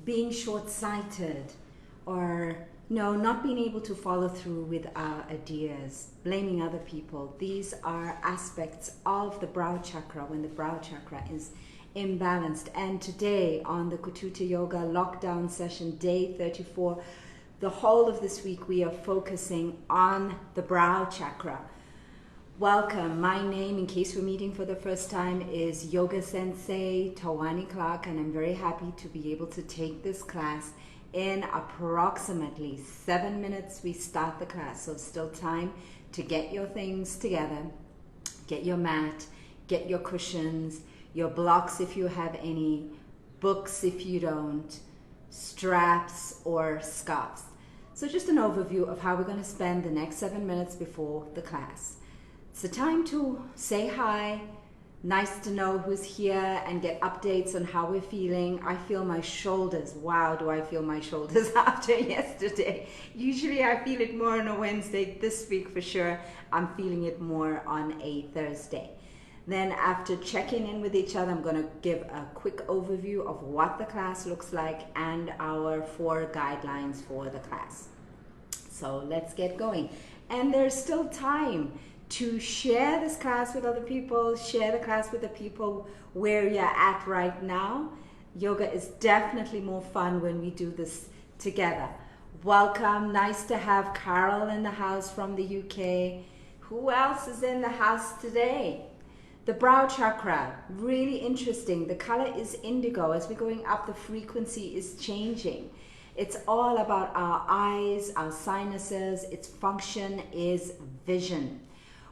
being short-sighted, or not being able to follow through with our ideas, blaming other people. These are aspects of the brow chakra when the brow chakra is imbalanced. And today on the Kututa Yoga lockdown session, day 34, the whole of this week we are focusing on the brow chakra. Welcome. My name, in case we're meeting for the first time, is Yoga Sensei Tawani Clark, and I'm very happy to be able to take this class. In approximately 7 minutes, we start the class, so still time to get your things together, get your mat, get your cushions, your blocks if you have any, books if you don't, straps or scarves. So just an overview of how we're going to spend the next 7 minutes before the class. It's the time to say hi. Nice to know who's here and get updates on how we're feeling. I feel my shoulders. Wow, do I feel my shoulders after yesterday. Usually I feel it more on a Wednesday. This week for sure, I'm feeling it more on a Thursday. Then after checking in with each other, I'm going to give a quick overview of what the class looks like and our 4 guidelines for the class. So let's get going. And there's still time to share this class with other people, share the class with the people where you're at right now. Yoga is definitely more fun when we do this together. Welcome, nice to have Carol in the house from the UK. Who else is in the house today? The brow chakra, really interesting. The color is indigo. As we're going up, the frequency is changing. It's all about our eyes, our sinuses. Its function is vision.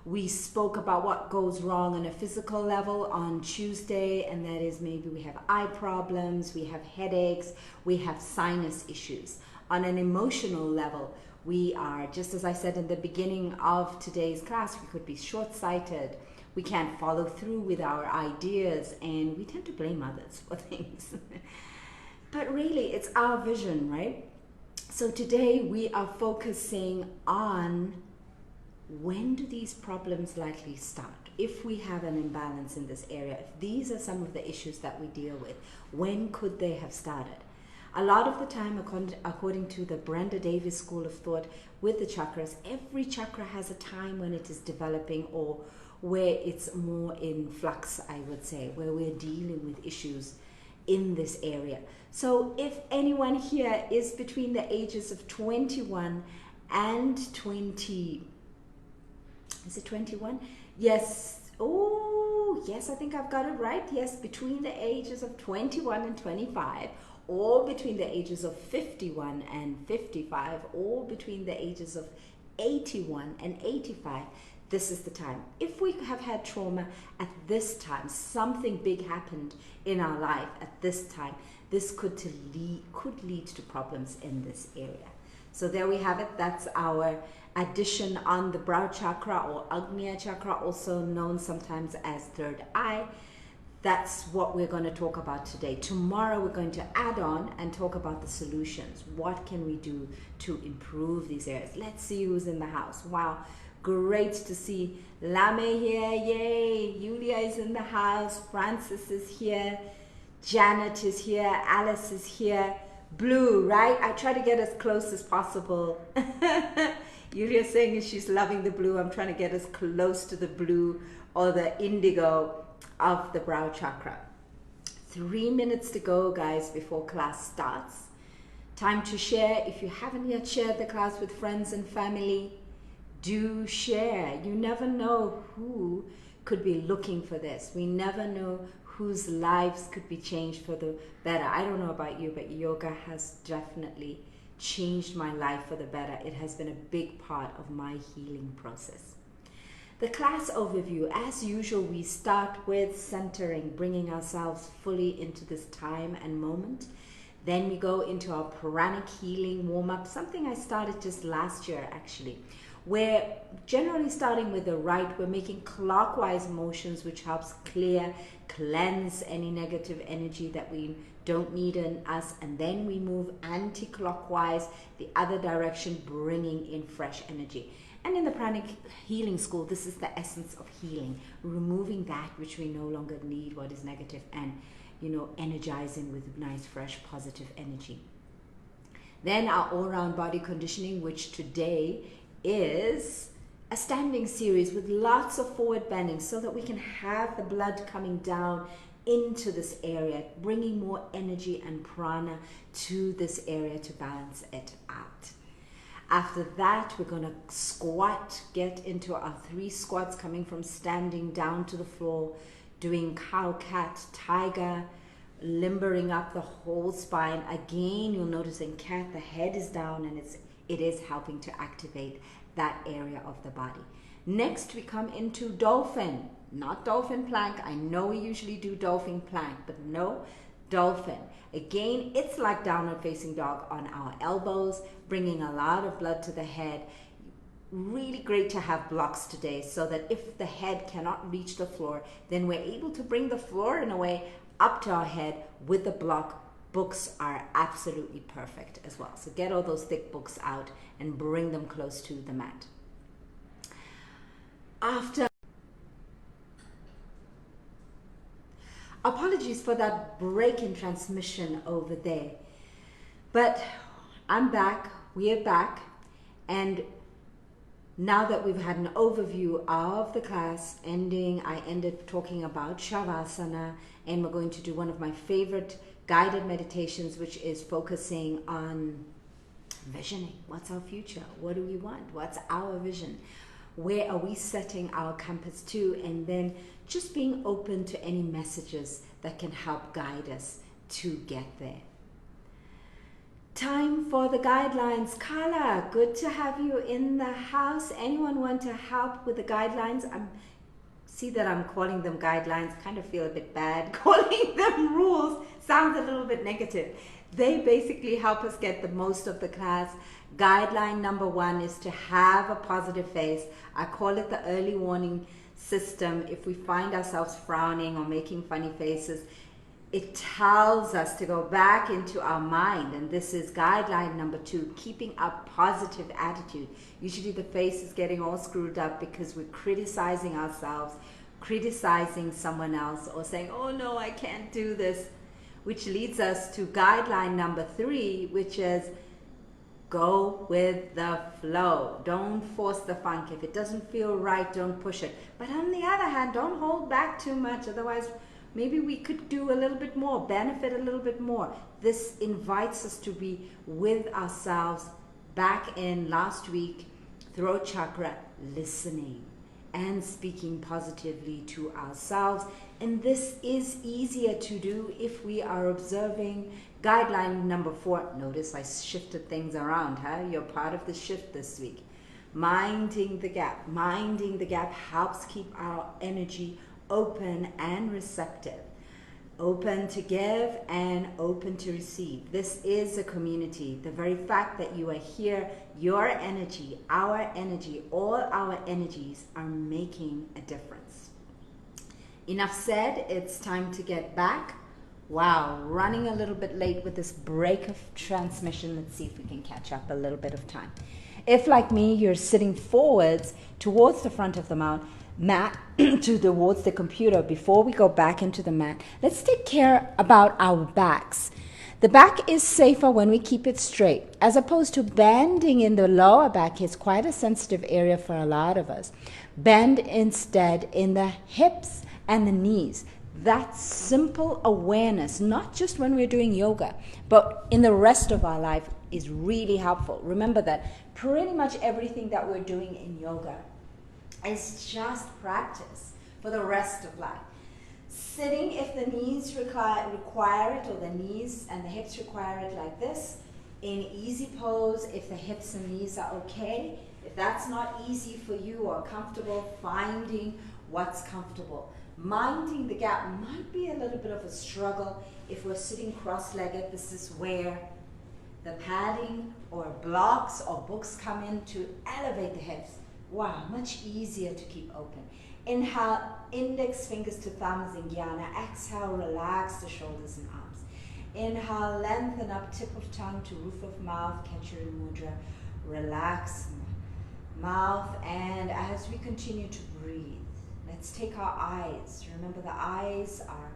We spoke about what goes wrong on a physical level on Tuesday, and that is maybe we have eye problems, we have headaches, we have sinus issues. On an emotional level, we are, just as I said in the beginning of today's class, we could be short-sighted, we can't follow through with our ideas, and we tend to blame others for things. But really, it's our vision, right? So today we are focusing on when do these problems likely start? If we have an imbalance in this area, if these are some of the issues that we deal with, when could they have started? A lot of the time, according to the Brenda Davis school of thought with the chakras, every chakra has a time when it is developing or where it's more in flux, I would say, where we're dealing with issues in this area. So if anyone here is between the ages of 21 and 20, is it 21? Yes. Oh, yes, I think I've got it right. Yes, between the ages of 21 and 25, or between the ages of 51 and 55, or between the ages of 81 and 85, this is the time. If we have had trauma at this time, something big happened in our life at this time, this could lead to problems in this area. So there we have it. That's our addition on the brow chakra, or Agnya chakra, also known sometimes as third eye. That's what we're going to talk about today. Tomorrow we're going to add on and talk about the solutions. What can we do to improve these areas? Let's see who's in the house. Wow, great to see Lame here. Yay! Julia is in the house. Francis is here. Janet is here. Alice is here. Blue, right? I try to get as close as possible. Yulia's saying she's loving the blue. I'm trying to get as close to the blue or the indigo of the brow chakra. 3 minutes to go, guys, before class starts. Time to share. If you haven't yet shared the class with friends and family, do share. You never know who could be looking for this. We never know whose lives could be changed for the better. I don't know about you, but yoga has definitely changed my life for the better. It has been a big part of my healing process. The class overview, as usual, we start with centering, bringing ourselves fully into this time and moment. Then we go into our pranic healing warm-up, something I started just last year actually. We're generally starting with the right. We're making clockwise motions, which helps cleanse any negative energy that we don't need in us. And then we move anti-clockwise, the other direction, bringing in fresh energy. And in the pranic healing school, this is the essence of healing, removing that which we no longer need, what is negative, and energizing with nice, fresh, positive energy. Then our all-round body conditioning, which today is a standing series with lots of forward bending so that we can have the blood coming down into this area, bringing more energy and prana to this area to balance it out. After that, we're going to squat, get into our 3 squats, coming from standing down to the floor, doing cow, cat, tiger, limbering up the whole spine. Again, you'll notice in cat, the head is down, and it is helping to activate that area of the body. Next, we come into dolphin, not dolphin plank. I know we usually do dolphin plank, but no, dolphin. Again, it's like downward facing dog on our elbows, bringing a lot of blood to the head. Really great to have blocks today, so that if the head cannot reach the floor, then we're able to bring the floor in a way up to our head with the block. Books are absolutely perfect as well. So get all those thick books out and bring them close to the mat. Apologies for that break in transmission over there. But I'm back, we are back, and now that we've had an overview of the class I ended talking about Shavasana, and we're going to do one of my favorite guided meditations, which is focusing on visioning. What's our future? What do we want? What's our vision? Where are we setting our compass to? And then just being open to any messages that can help guide us to get there. Time for the guidelines. Carla, good to have you in the house. Anyone want to help with the guidelines? See that I'm calling them guidelines. Kind of feel a bit bad calling them rules. Sounds a little bit negative. They basically help us get the most of the class. Guideline number 1 is to have a positive face. I call it the early warning system. If we find ourselves frowning or making funny faces, it tells us to go back into our mind. And this is guideline number 2, keeping a positive attitude. Usually the face is getting all screwed up because we're criticizing ourselves, criticizing someone else, or saying, oh no, I can't do this. Which leads us to guideline number 3, which is go with the flow. Don't force the funk. If it doesn't feel right, don't push it. But on the other hand, don't hold back too much. Otherwise, maybe we could do a little bit more, benefit a little bit more. This invites us to be with ourselves. Back in last week, throat chakra, listening and speaking positively to ourselves. And this is easier to do if we are observing. Guideline number 4, notice I shifted things around, huh? You're part of the shift this week. Minding the gap. Minding the gap helps keep our energy open and receptive. Open to give and open to receive. This is a community. The very fact that you are here, your energy, our energy, all our energies are making a difference. Enough said, it's time to get back. Wow, running a little bit late with this break of transmission. Let's see if we can catch up a little bit of time. If, like me, you're sitting forwards towards the front of the mat towards the computer, before we go back into the mat, let's take care about our backs. The back is safer when we keep it straight, as opposed to bending in the lower back. Is quite a sensitive area for a lot of us. Bend instead in the hips and the knees. That simple awareness, not just when we're doing yoga, but in the rest of our life, is really helpful. Remember that pretty much everything that we're doing in yoga is just practice for the rest of life. Sitting, if the knees require it, or the knees and the hips require it, like this, in easy pose, if the hips and knees are okay. If that's not easy for you or comfortable, finding what's comfortable. Minding the gap might be a little bit of a struggle if we're sitting cross-legged. This is where the padding or blocks or books come in to elevate the hips. Wow, much easier to keep open. Inhale, index fingers to thumbs in Jnana. Exhale, relax the shoulders and arms. Inhale, lengthen up tip of tongue to roof of mouth, Khechari Mudra. Relax mouth, and as we continue to breathe, let's take our eyes. Remember, the eyes are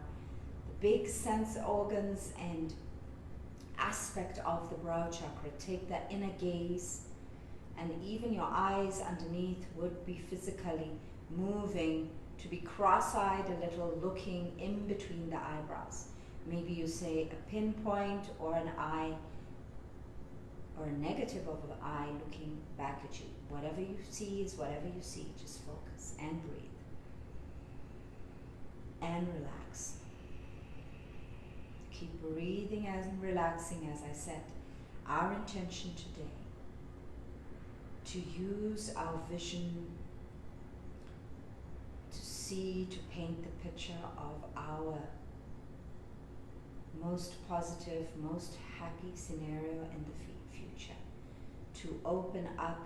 the big sense organs and aspect of the brow chakra. Take that inner gaze, and even your eyes underneath would be physically moving to be cross-eyed a little, looking in between the eyebrows. Maybe you say a pinpoint or an eye or a negative of the eye looking back at you. Whatever you see is whatever you see. Just focus and breathe and relax. Keep breathing and relaxing. As I said, our intention today to use our vision to see, to paint the picture of our most positive, most happy scenario in the future, to open up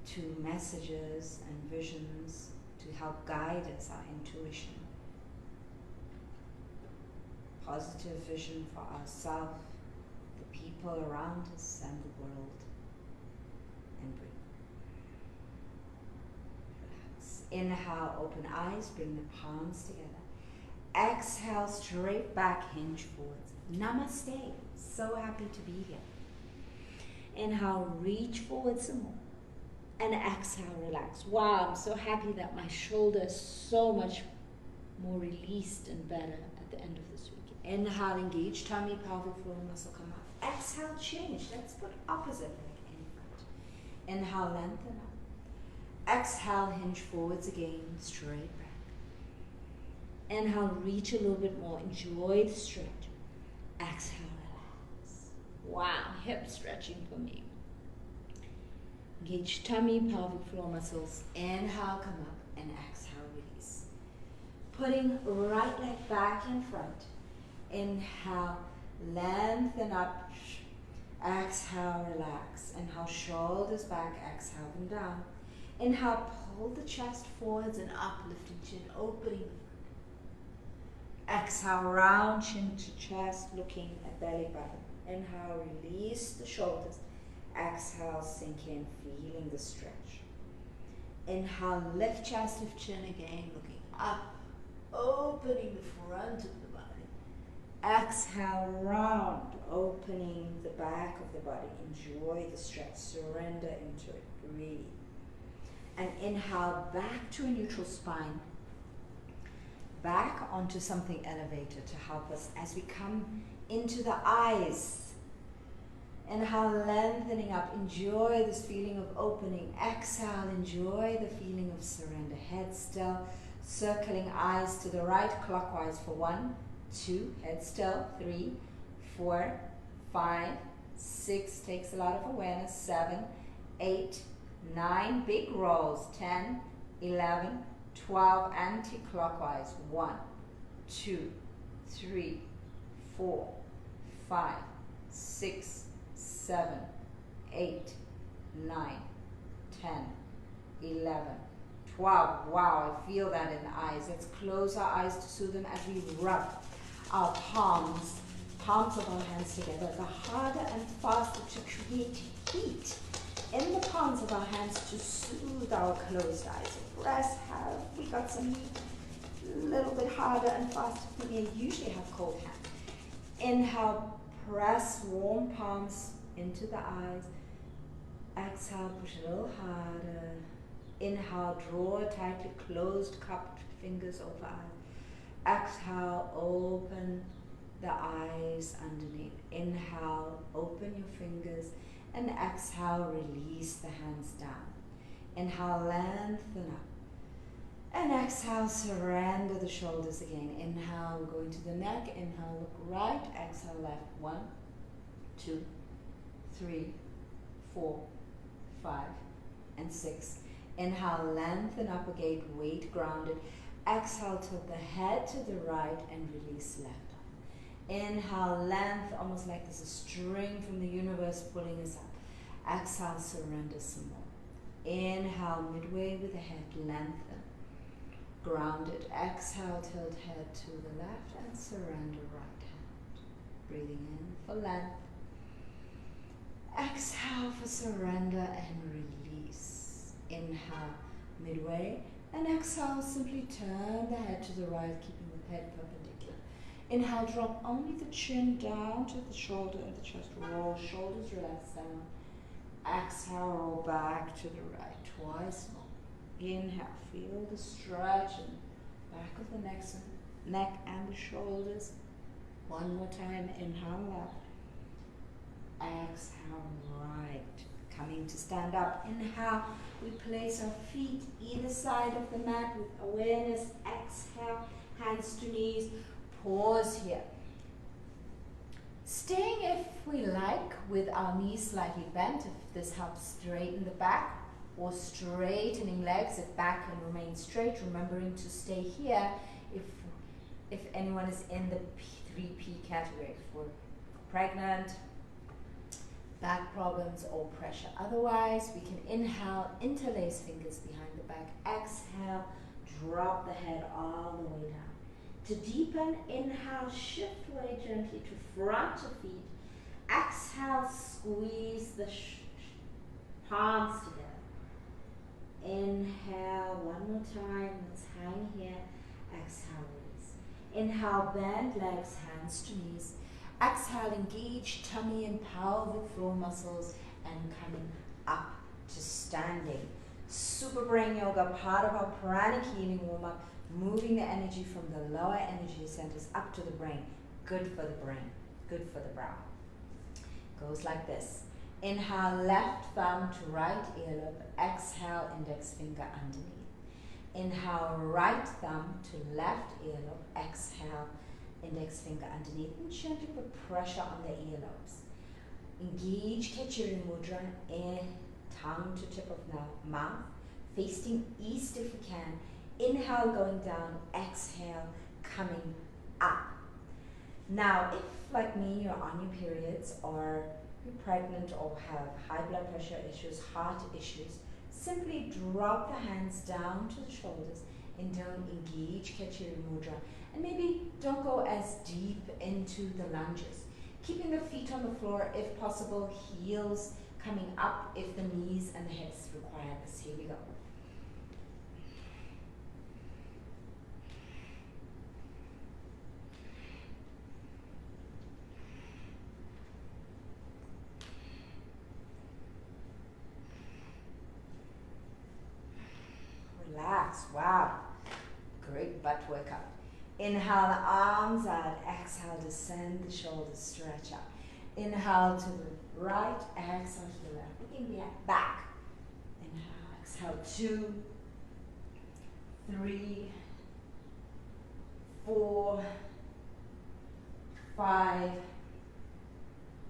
to messages and visions to help guide us, our intuition. Positive vision for ourselves, the people around us, and the world. And breathe. Relax. Inhale, open eyes, bring the palms together. Exhale, straight back, hinge forwards. Namaste. So happy to be here. Inhale, reach forward some more. And exhale, relax. Wow, I'm so happy that my shoulder is so much more released and better at the end of this week. Inhale, engage tummy, pelvic floor muscle come up. Exhale, change. Let's put opposite leg in front. Inhale, lengthen up. Exhale, hinge forwards again, straight back. Inhale, reach a little bit more. Enjoy the stretch. Exhale, relax. Wow, hip stretching for me. Engage tummy, pelvic floor muscles. Inhale, come up, and exhale, release. Putting right leg back in front. Inhale, lengthen up. Exhale, relax. Inhale, shoulders back. Exhale, them down. Inhale, pull the chest forwards and up, lifting chin, opening. Exhale, round chin to chest, looking at belly button. Inhale, release the shoulders. Exhale, sink in, feeling the stretch. Inhale, lift chest, lift chin again, looking up, opening the front of the body. Exhale, round, opening the back of the body. Enjoy the stretch, surrender into it, breathe. And inhale, back to a neutral spine. Back onto something elevated to help us as we come into the eyes. Inhale, lengthening up. Enjoy this feeling of opening. Exhale, enjoy the feeling of surrender. Head still, circling eyes to the right clockwise for 1, 2, head still, 3, 4, 5, 6, takes a lot of awareness, 7, 8, 9, big rolls, 10, 11, 12, anti-clockwise, 1, 2, 3, 4, 5, 6, 7, 8, 9, 10, 11, 12. Wow, I feel that in the eyes. Let's close our eyes to soothe them as we rub our palms of our hands together, the harder and faster to create heat in the palms of our hands to soothe our closed eyes. Press, have we got some heat? A little bit harder and faster for me. I usually have cold hands. Inhale, press warm palms into the eyes. Exhale, push a little harder. Inhale, draw tightly closed cupped fingers over eyes. Exhale, open the eyes underneath. Inhale, open your fingers. And exhale, release the hands down. Inhale, lengthen up. And exhale, surrender the shoulders again. Inhale, we're going to the neck. Inhale, look right. Exhale, left. 1, 2, 3, 4, 5, and 6. Inhale, lengthen up again, weight grounded. Exhale, tilt the head to the right and release left arm. Inhale, length, almost like there's a string from the universe pulling us up. Exhale, surrender some more. Inhale, midway with the head, lengthen. Grounded. Exhale, tilt head to the left and surrender right hand. Breathing in for length. Exhale for surrender and release. Inhale, midway, and exhale, simply turn the head to the right, keeping the head perpendicular. Inhale, drop only the chin down to the shoulder and the chest. Roll, shoulders relax down. Exhale, roll back to the right, twice more. Inhale, feel the stretch in the back of the neck and the shoulders. One more time, inhale left. Exhale right. Coming to stand up. Inhale, we place our feet either side of the mat with awareness. Exhale, hands to knees. Pause here. Staying, if we like, with our knees slightly bent, if this helps straighten the back, or straightening legs if back and remain straight, remembering to stay here if anyone is in the 3P category, for pregnant, back problems or pressure. Otherwise, we can inhale, interlace fingers behind the back. Exhale, drop the head all the way down. To deepen, inhale, shift weight gently to front of feet. Exhale, squeeze the palms together. Inhale, one more time. Let's hang here. Exhale, release. Inhale, bend legs, hands to knees. Exhale, engage tummy and pelvic floor muscles and coming up to standing. Super Brain Yoga, part of our pranic healing warm-up, moving the energy from the lower energy centers up to the brain. Good for the brain, good for the brow. Goes like this. Inhale, left thumb to right earlobe. Exhale, index finger underneath. Inhale, right thumb to left earlobe. Exhale, index finger underneath. And gently put pressure on the earlobes. Engage Kechiri Mudra, tongue to tip of mouth, facing east if we can. Inhale, going down. Exhale, coming up. Now, if, like me, you're on your periods or you're pregnant or have high blood pressure issues, heart issues, simply drop the hands down to the shoulders and don't engage Kechiri Mudra. And maybe don't go as deep into the lunges. Keeping the feet on the floor if possible, heels coming up if the knees and the hips require this. Here we go. Relax. Wow. Great butt workout. Inhale, the arms out. Exhale, descend the shoulders, stretch up. Inhale to the right, exhale to the left. Looking back. Inhale, exhale, 2, 3, 4, 5,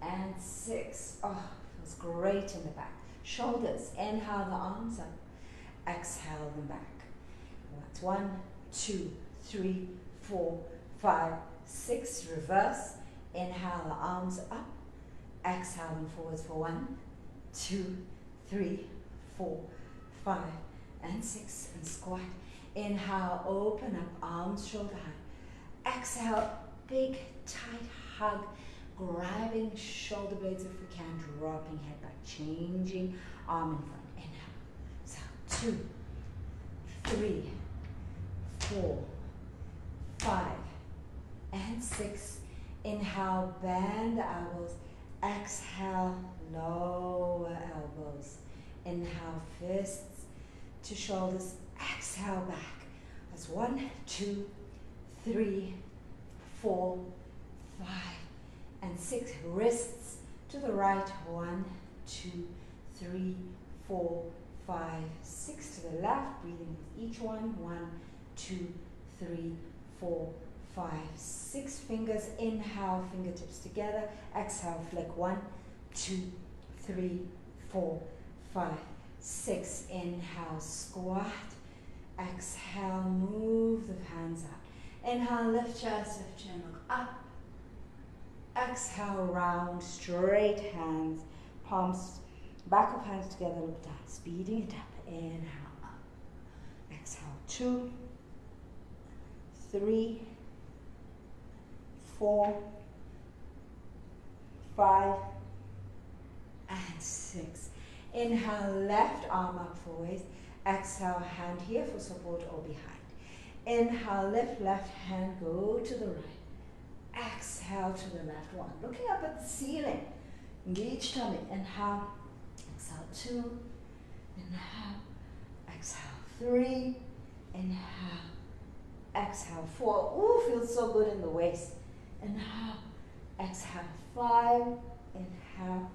and 6. Oh, feels great in the back. Shoulders, inhale the arms up. Exhale them back. That's 1, 2, 3, 4, 5, 6. Reverse. Inhale the arms up. Exhale them forwards for 1, 2, 3, 4, 5, and 6. And squat. Inhale, open up, arms shoulder high. Exhale, big tight hug. Grabbing shoulder blades if we can. Dropping head back. Changing arm in front. Inhale. So 2, 3, 4, 5, and 6. Inhale, bend the elbows. Exhale, lower elbows. Inhale, fists to shoulders. Exhale, back. That's 1, 2, 3, 4, 5, and 6. Wrists to the right. 1, 2, 3, 4, 5, 6 to the left. Breathing with each one. 1, 2, 3, 4, 5, 6. Fingers. Inhale, fingertips together. Exhale, flick. 1, 2, 3, 4, 5, 6. Inhale, squat. Exhale, move the hands out. Inhale, lift chest, lift chin, look up. Exhale, round, straight hands, palms, back of hands together, look down, speeding it up. Inhale, up. Exhale, 2, 3, 4, 5, and 6. Inhale, left arm up for waist. Exhale, hand here for support or behind. Inhale, lift left hand, go to the right. exhale to the left. 1. Looking up at the ceiling. Engage tummy. Inhale. Exhale. 2. Inhale. Exhale. 3. Inhale. Exhale. 4. Ooh, feels so good in the waist. Inhale. Exhale. 5. Inhale.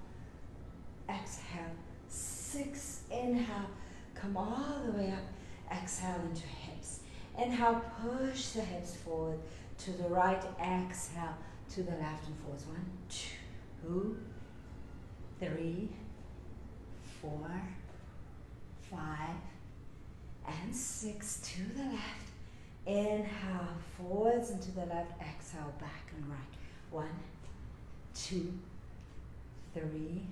Exhale. 6. Inhale. Come all the way up. Exhale into hips. Inhale. Push the hips forward to the right. Exhale to the left and forwards. 1, 2, 3, 4, 5, and 6 to the left. Inhale forwards and to the left. Exhale back and right. 1, 2, 3,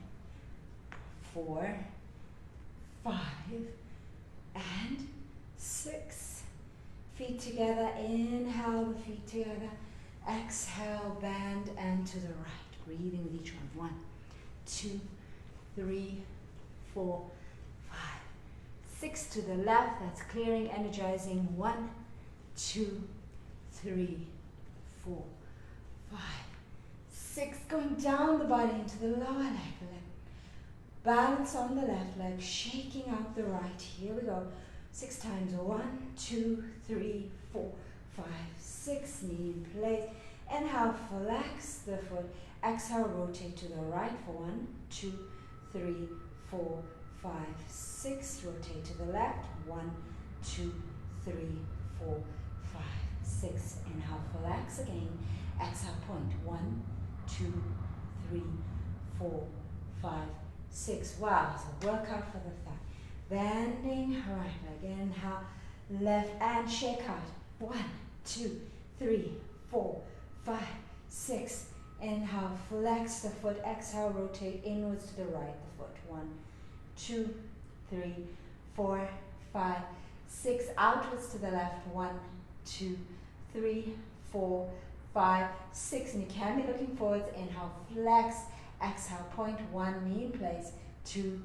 4, 5, and 6. Feet together. Inhale the feet together. Exhale, bend and to the right. Breathing with each one. 1, 2, 3, 4, 5, 6 to the left. That's clearing, energizing. 1, 2, 3, 4, 5, 6. Going down the body into the lower leg. Balance on the left leg, shaking out the right. Here we go. 6 times. 1, 2, 3, 4, 5, 6. Knee in place. Inhale, flex the foot. Exhale, rotate to the right for 1, 2, 3, 4, 5, 6. Rotate to the left. 1, 2, 3, 4, 5, 6. Inhale, flex again. Exhale, point. 1, 2, 3, 4, 5, 6. Wow, so workout for the thigh. Bending right leg. Inhale, left and shake out. 1, 2, 3, 4, 5, 6. Inhale, flex the foot. Exhale, rotate inwards to the right. The foot. 1, 2, 3, 4, 5, 6. Outwards to the left. 1, 2, 3, 4, 5, 6. And you can be looking forwards. Inhale, flex. Exhale, point. 1, knee in place. 2,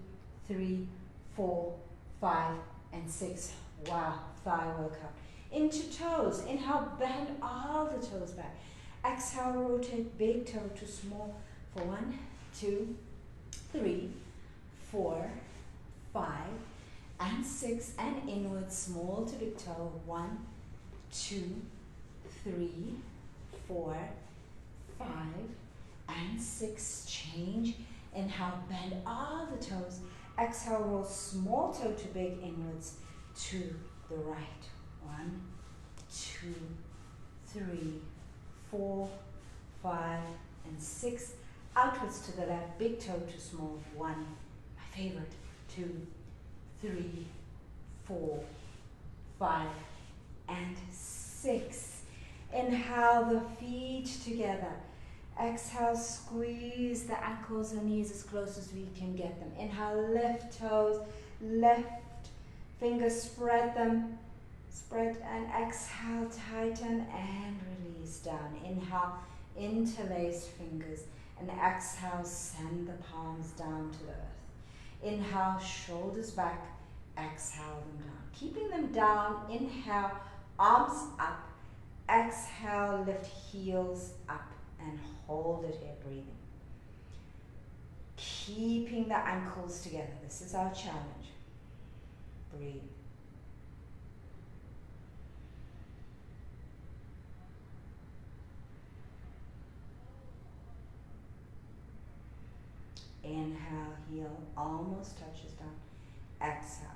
3, 4, 5, and 6. Wow, thigh workout. Into toes. Inhale, bend all the toes back. Exhale, rotate big toe to small for 1, 2, 3, 4, 5, and 6. And inward, small to big toe. 1, 2, 3, 4, 5, and 6. Change. Inhale, bend all the toes. Exhale, roll small toe to big inwards to the right. 1, 2, 3, 4, 5, and 6. Outwards to the left, big toe to small. 1, my favorite. 2, 3, 4, 5, and 6. Inhale the feet together. Exhale, squeeze the ankles and knees as close as we can get them. Inhale, lift toes, left fingers, spread them. Spread and exhale, tighten and release down. Inhale, interlace fingers. And exhale, send the palms down to the earth. Inhale, shoulders back. Exhale them down. Keeping them down, inhale, arms up. Exhale, lift heels up. And hold it here, breathing. Keeping the ankles together. This is our challenge. Breathe. Inhale, heel almost touches down. Exhale.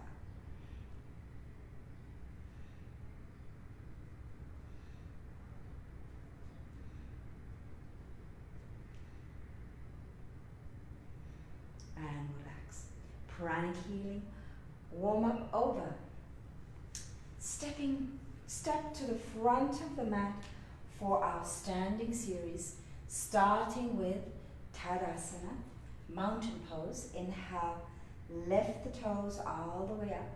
And relax. Pranic healing. Warm up over. Step to the front of the mat for our standing series, starting with Tadasana, mountain pose. Inhale, lift the toes all the way up,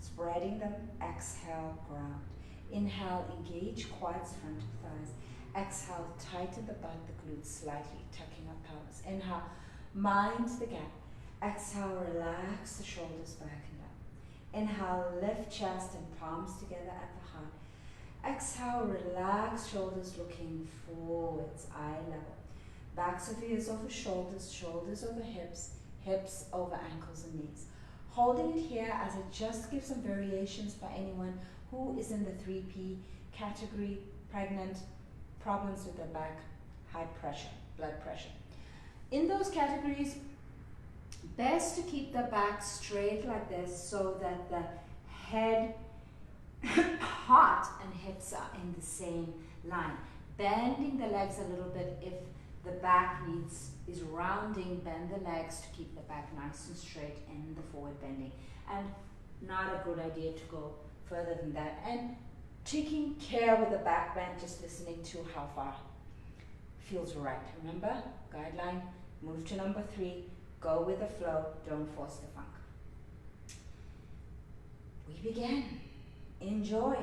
spreading them. Exhale, ground. Inhale, engage quads, front of thighs. Exhale, tighten the butt, the glutes slightly, tucking up pelvis. Inhale, mind the gap. Exhale, relax the shoulders back and down. Inhale, lift chest and palms together at the heart. Exhale, relax, shoulders looking forwards, eye level. Backs of ears over shoulders, shoulders over hips, hips over ankles and knees. Holding it here as it just gives some variations for anyone who is in the 3P category, pregnant, problems with their back, high pressure, blood pressure. In those categories, best to keep the back straight like this so that the head, heart and hips are in the same line. Bending the legs a little bit if the back is rounding, bend the legs to keep the back nice and straight in the forward bending. And not a good idea to go further than that. And taking care with the back bend, just listening to how far feels right. Remember, guideline, move to number 3, go with the flow, don't force the funk. We begin. Enjoy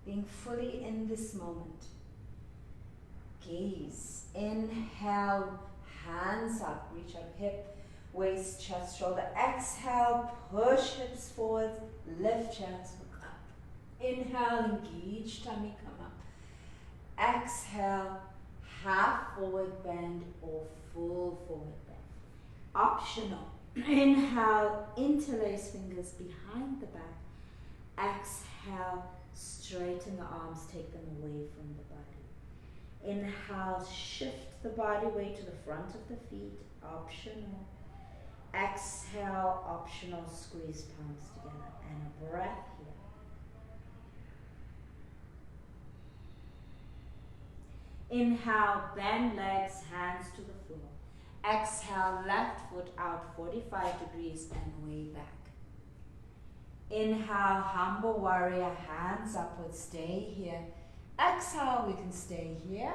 being fully in this moment. Gaze, inhale, hands up, reach out hip, waist, chest, shoulder. Exhale, push hips forward, lift chest, look up. Inhale, engage tummy, come up. Exhale, half forward bend or full forward bend. Optional. Inhale, interlace fingers behind the back. Exhale, straighten the arms, take them away from the body. Inhale, shift the body weight to the front of the feet, optional. Exhale, optional, squeeze palms together. And a breath here. Inhale, bend legs, hands to the floor. Exhale, left foot out 45 degrees and way back. Inhale, humble warrior, hands upward, stay here. Exhale, we can stay here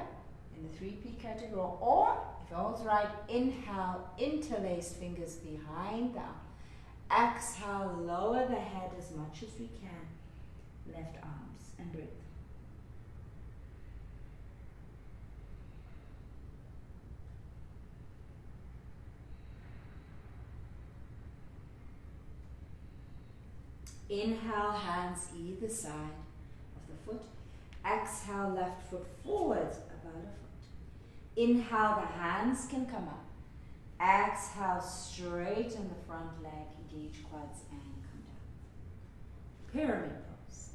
in the 3P category, or if all's right, inhale, interlace fingers behind the arm. Exhale, lower the head as much as we can. Left arms and breathe. Inhale, hands either side of the foot. Exhale, left foot forwards about a foot. Inhale, the hands can come up. Exhale, straighten the front leg, engage quads and come down. Pyramid pose.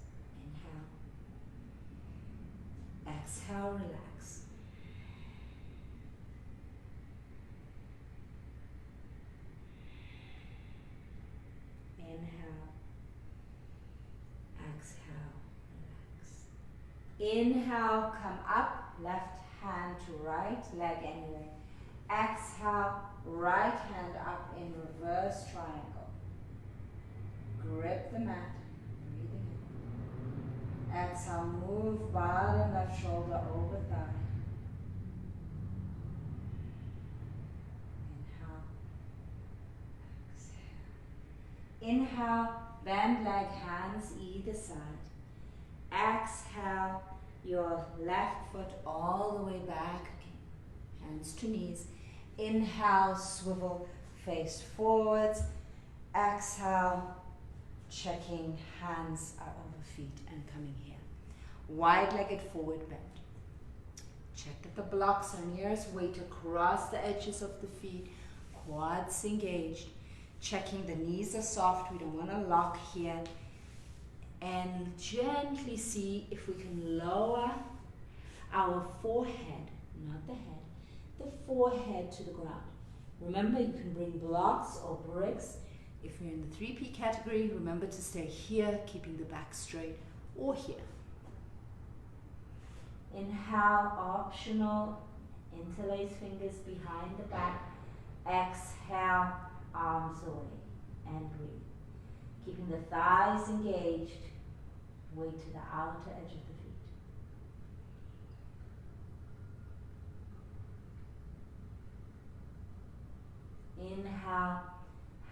Inhale. Exhale, relax. Inhale. Exhale, relax. Inhale, come up, left hand to right, leg anyway. Exhale, right hand up in reverse triangle. Grip the mat, breathing in. Exhale, move bottom left shoulder over thigh. Inhale, exhale. Inhale, bend leg, hands either side. Exhale, your left foot all the way back, hands to knees. Inhale, swivel, face forwards. Exhale, checking hands are over feet and coming here. Wide-legged forward bend. Check that the blocks are nearest weight across the edges of the feet. Quads engaged. Checking the knees are soft, we don't want to lock here. And gently see if we can lower our forehead, not the head, the forehead to the ground. Remember, you can bring blocks or bricks. If you're in the 3P category, remember to stay here, keeping the back straight, or here. Inhale, optional, interlace fingers behind the back. Exhale, arms away and breathe. Keeping the thighs engaged, weight to the outer edge of the feet. Inhale,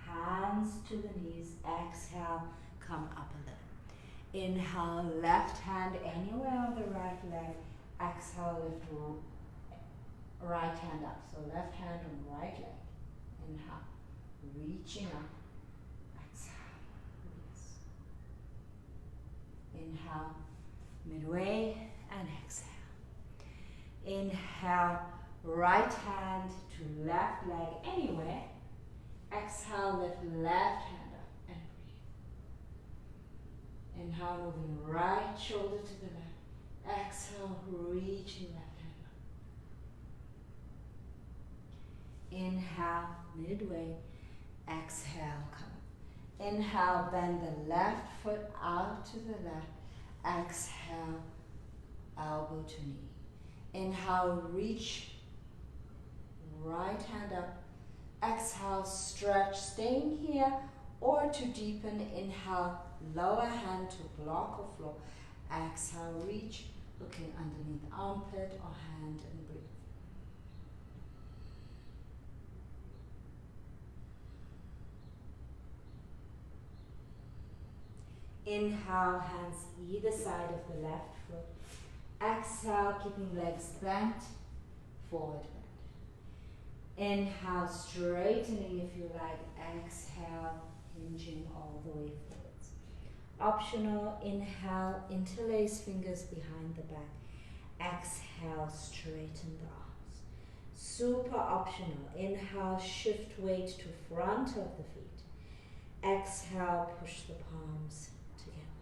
hands to the knees. Exhale, come up a little. Inhale, left hand anywhere on the right leg. Exhale, lift right hand up. So left hand on right leg. Inhale. Reaching up. Exhale. Release. Inhale. midway, and exhale. Inhale, right hand to left leg anywhere. Exhale, lift left hand up and breathe. Inhale, moving right shoulder to the left. Exhale, reaching left hand up. Inhale, midway. Exhale, come up. Inhale, bend the left foot out to the left. Exhale, elbow to knee. Inhale, reach right hand up. Exhale, stretch, staying here, or to deepen, inhale, lower hand to block or floor. Exhale, reach, looking underneath armpit or hand and breathe. Inhale, hands either side of the left foot. Exhale, keeping legs bent, forward bend. Inhale, straightening if you like. Exhale, hinging all the way forwards. Optional, inhale, interlace fingers behind the back. Exhale, straighten the arms. Super optional, inhale, shift weight to front of the feet. Exhale, push the palms together.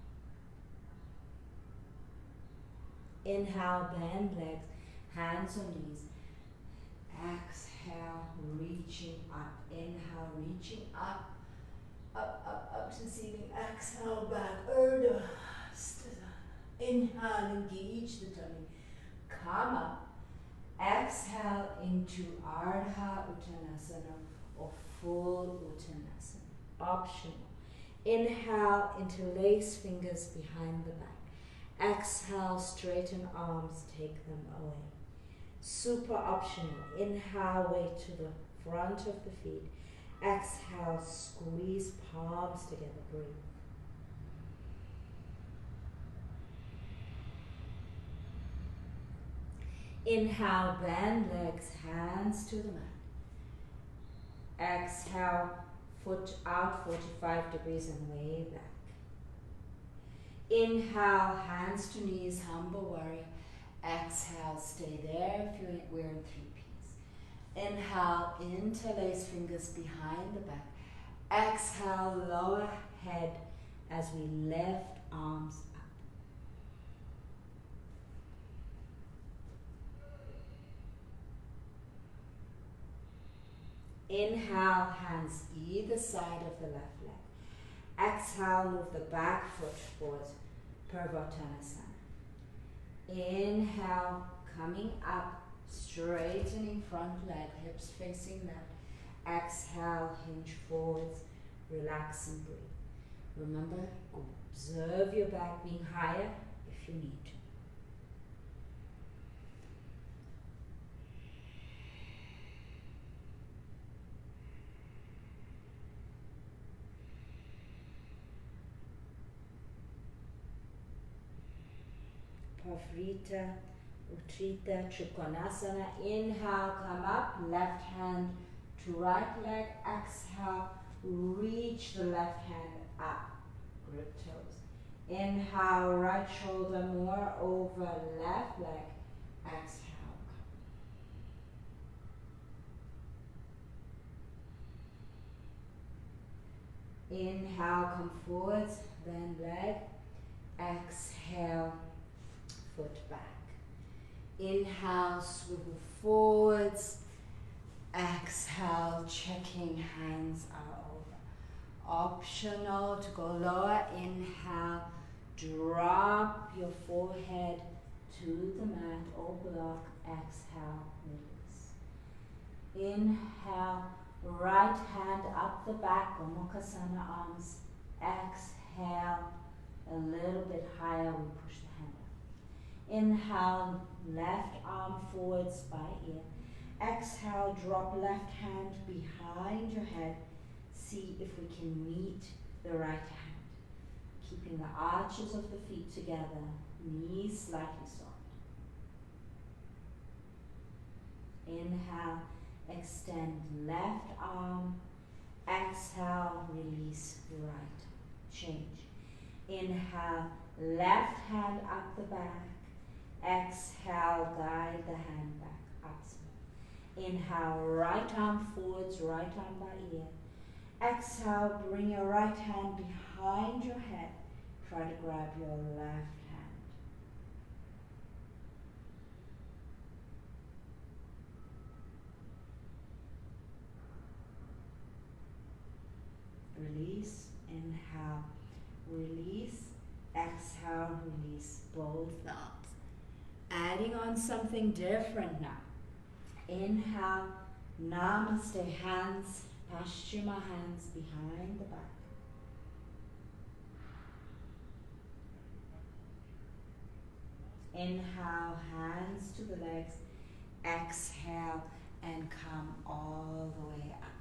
Inhale, bend legs, hands on knees. Exhale, reaching up. Inhale, reaching up. Up to ceiling. Exhale, back. Ardha. Inhale, engage the tummy. Come up. Exhale into Ardha Uttanasana or full Uttanasana. Optional. Inhale, interlace fingers behind the back. Exhale, straighten arms, take them away. Super optional. Inhale, weight to the front of the feet. Exhale, squeeze palms together. Breathe. Inhale, bend legs, hands to the mat. Exhale, foot out 45 degrees and way back. Inhale, hands to knees, humble warrior. Exhale, stay there if we're in three-piece. Inhale, interlace fingers behind the back. Exhale, lower head as we lift arms up. Inhale, hands either side of the left leg. Exhale, move the back foot towards Parsvottanasana. Inhale, coming up, straightening front leg, hips facing left. Exhale, hinge forwards, relax and breathe. Remember, observe your back being higher if you need to. Parivrtta, Uttanasana, TrikonasanaSana. Inhale, come up, left hand to right leg. Exhale, reach the left hand up, grip toes. Inhale, right shoulder more over left leg. Exhale. Inhale, come forwards, bend leg. Exhale, foot back. Inhale, swivel forwards. Exhale, checking hands are over. Optional to go lower. Inhale, drop your forehead to the mat or block. Exhale, release. Inhale, right hand up the back, Adho Mukha Svanasana, arms. Exhale, a little bit higher, we push the hand up. Inhale, left arm forwards by ear. Exhale, drop left hand behind your head. See if we can meet the right hand. Keeping the arches of the feet together, knees slightly soft. Inhale, extend left arm. Exhale, release right. Change. Inhale, left hand up the back. Exhale, guide the hand back up. Inhale, right arm forwards, right arm by ear. Exhale, bring your right hand behind your head. Try to grab your left hand. Release, inhale, release, exhale, release both arms. Adding on something different now. Inhale, namaste, hands, paschima hands behind the back. Inhale, hands to the legs. Exhale, and come all the way up.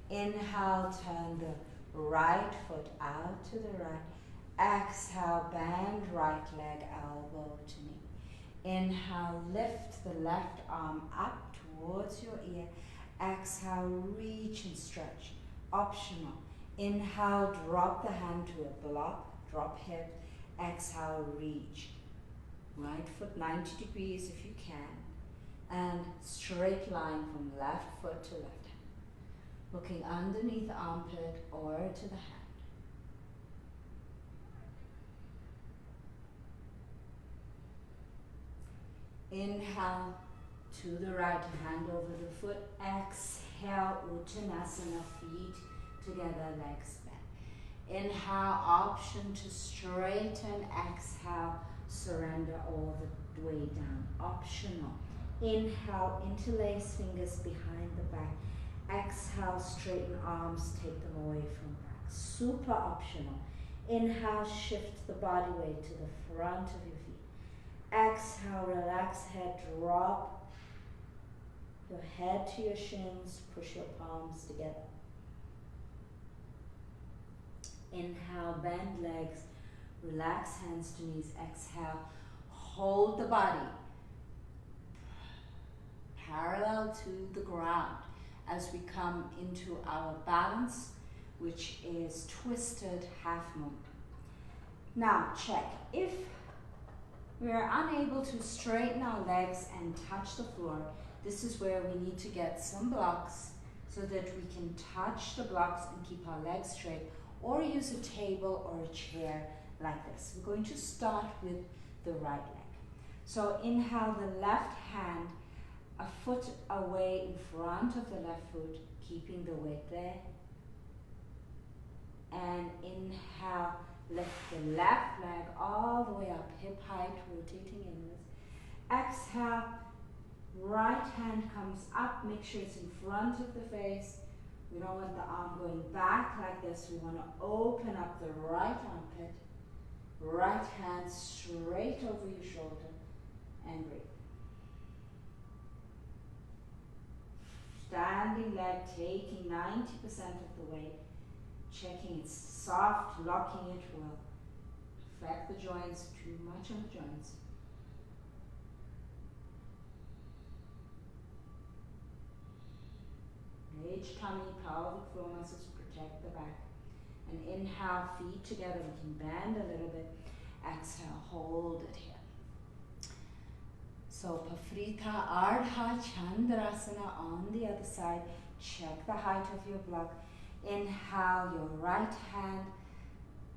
Inhale, turn the right foot out to the right. Exhale, bend right leg, elbow to knee. Inhale, lift the left arm up towards your ear. Exhale, reach and stretch. Optional. Inhale, drop the hand to a block, drop hip. Exhale, reach. Right foot 90 degrees if you can. And straight line from left foot to left hand. Looking underneath the armpit or to the hand. Inhale to the right, hand over the foot. Exhale, Uttanasana, feet together, legs bent. Inhale, option to straighten. Exhale, surrender all the way down. Optional. Inhale, interlace fingers behind the back. Exhale, straighten arms, take them away from back. Super optional. Inhale, shift the body weight to the front of your feet. Exhale, relax head, drop your head to your shins, push your palms together. Inhale, bend legs, relax hands to knees. Exhale, hold the body parallel to the ground as we come into our balance, which is twisted half moon. Now check. If we are unable to straighten our legs and touch the floor, this is where we need to get some blocks so that we can touch the blocks and keep our legs straight, or use a table or a chair like this. We're going to start with the right leg. So inhale the left hand a foot away in front of the left foot, keeping the weight there. And inhale, lift the left leg all the way up, hip height, rotating inwards. Exhale, right hand comes up, make sure it's in front of the face. We don't want the arm going back like this. We want to open up the right armpit, right hand straight over your shoulder, and breathe. Standing leg taking 90% of the weight, checking it's soft, locking it will affect the joints, too much on the joints. Engage tummy, pelvic floor muscles, protect the back. And inhale, feet together, we can bend a little bit. Exhale, hold it here. So Parivrtta, Ardha, Chandrasana on the other side. Check the height of your block. Inhale, your right hand,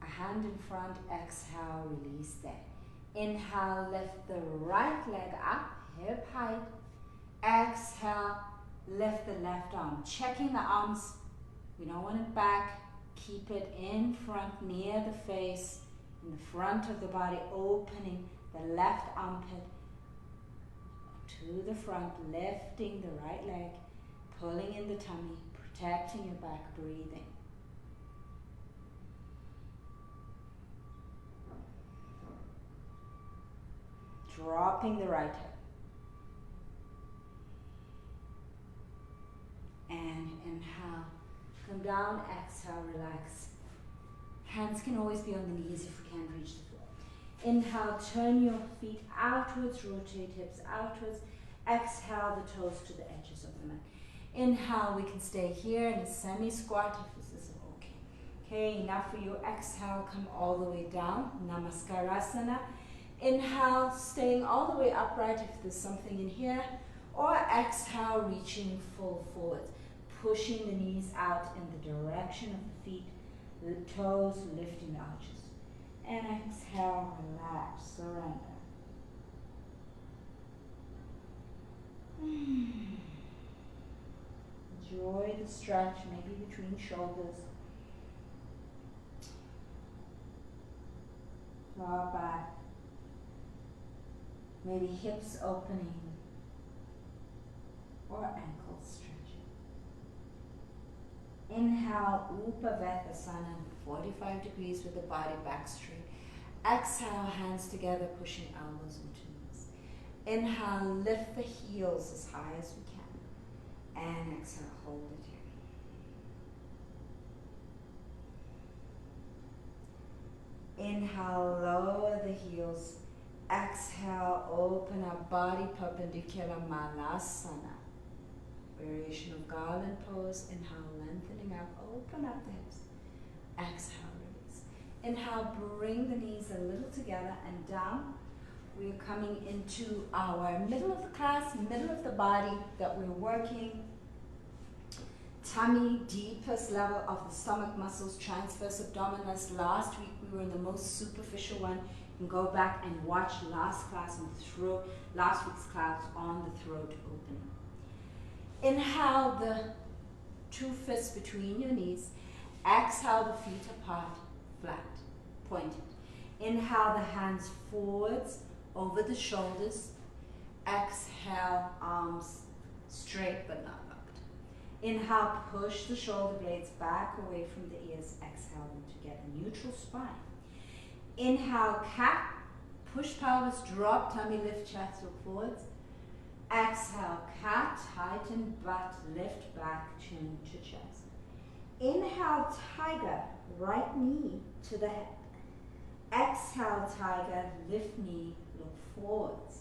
a hand in front. Exhale, release there. Inhale, lift the right leg up, hip height. Exhale, lift the left arm. Checking the arms. We don't want it back. Keep it in front, near the face, in the front of the body, opening the left armpit to the front, lifting the right leg, pulling in the tummy, protecting your back, breathing. Dropping the right hip. And inhale, come down, exhale, relax. Hands can always be on the knees if we can't reach the floor. Inhale, turn your feet outwards, rotate hips outwards. Exhale, the toes to the edges of the mat. Inhale, we can stay here in a semi-squat if this is okay. Okay, now for your exhale, come all the way down, Namaskarasana. Inhale, staying all the way upright if there's something in here, or exhale, reaching full forward, pushing the knees out in the direction of the feet, the toes lifting the arches. And exhale, relax, surrender. Enjoy the stretch, maybe between shoulders. Draw back. Maybe hips opening or ankles stretching. Inhale, Upavesasana, 45 degrees with the body back straight. Exhale, hands together, pushing elbows into knees. Inhale, lift the heels as high as we can. And exhale, hold it here. Inhale, lower the heels. Exhale, open up, body perpendicular, Malasana. Variation of garland pose. Inhale, lengthening up, open up the hips. Exhale, release. Inhale, bring the knees a little together and down. We're coming into our middle of the class, middle of the body that we're working. Tummy, deepest level of the stomach muscles, transverse abdominis. Last week we were in the most superficial one. You can go back and watch last week's class on the throat opening. Inhale, the two fists between your knees. Exhale, the feet apart, flat, pointed. Inhale, the hands forwards, over the shoulders. Exhale, arms straight but not locked. Inhale, push the shoulder blades back away from the ears. Exhale them to get a neutral spine. Inhale, cat, push pelvis, drop tummy, lift chest, look forwards. Exhale, cat, tighten butt, lift back, chin to chest. Inhale, tiger, right knee to the head. Exhale, tiger, lift knee, look forwards.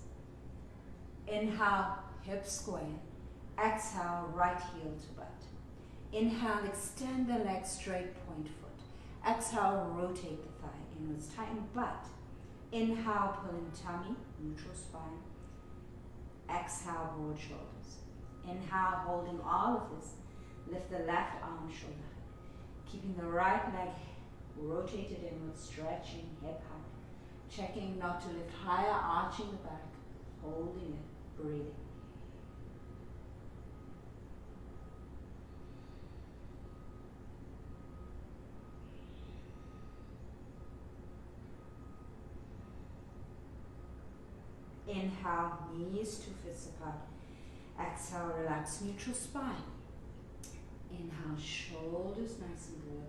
Inhale, hip square. Exhale, right heel to butt. Inhale, extend the leg straight, point foot. Exhale, rotate the thigh inwards, tighten butt. Inhale, pull in tummy, neutral spine. Exhale, broad shoulders. Inhale, holding all of this. Lift the left arm, shoulder height. Keeping the right leg rotated inwards, stretching hip height. Checking not to lift higher, arching the back. Holding it, breathing. Inhale, knees 2 fists apart. Exhale, relax, neutral spine. Inhale, shoulders nice and good.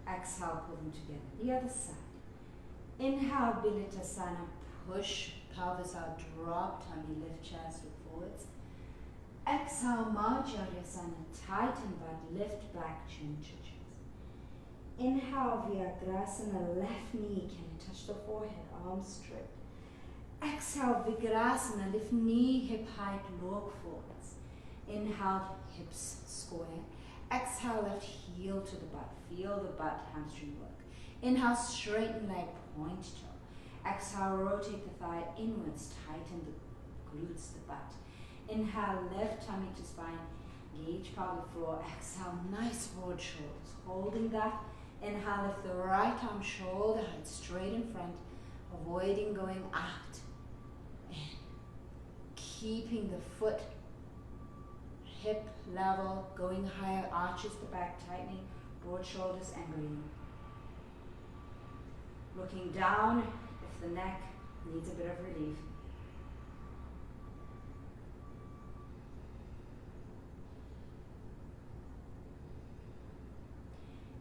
Exhale, pull them together. The other side. Inhale, Bitilasana, push pelvis out, drop tummy, lift chest, look forwards. Exhale, Marjayasana, tighten butt, lift back, chin to chest. Inhale, Vyaghrasana, left knee, can you touch the forehead, arms straight. Exhale, Vyaghrasana, lift knee, hip height, look forwards. Inhale, hips square. Exhale, left heel to the butt. Feel the butt, hamstring work. Inhale, straighten leg, point toe. Exhale, rotate the thigh inwards, tighten the glutes, the butt. Inhale, left tummy to spine, gauge pelvic floor. Exhale, nice broad shoulders. Holding that. Inhale, lift the right arm, shoulder height, straight in front, avoiding going out. In. Keeping the foot hip level, going higher, arches the back, tightening, broad shoulders and breathing. Looking down if the neck needs a bit of relief.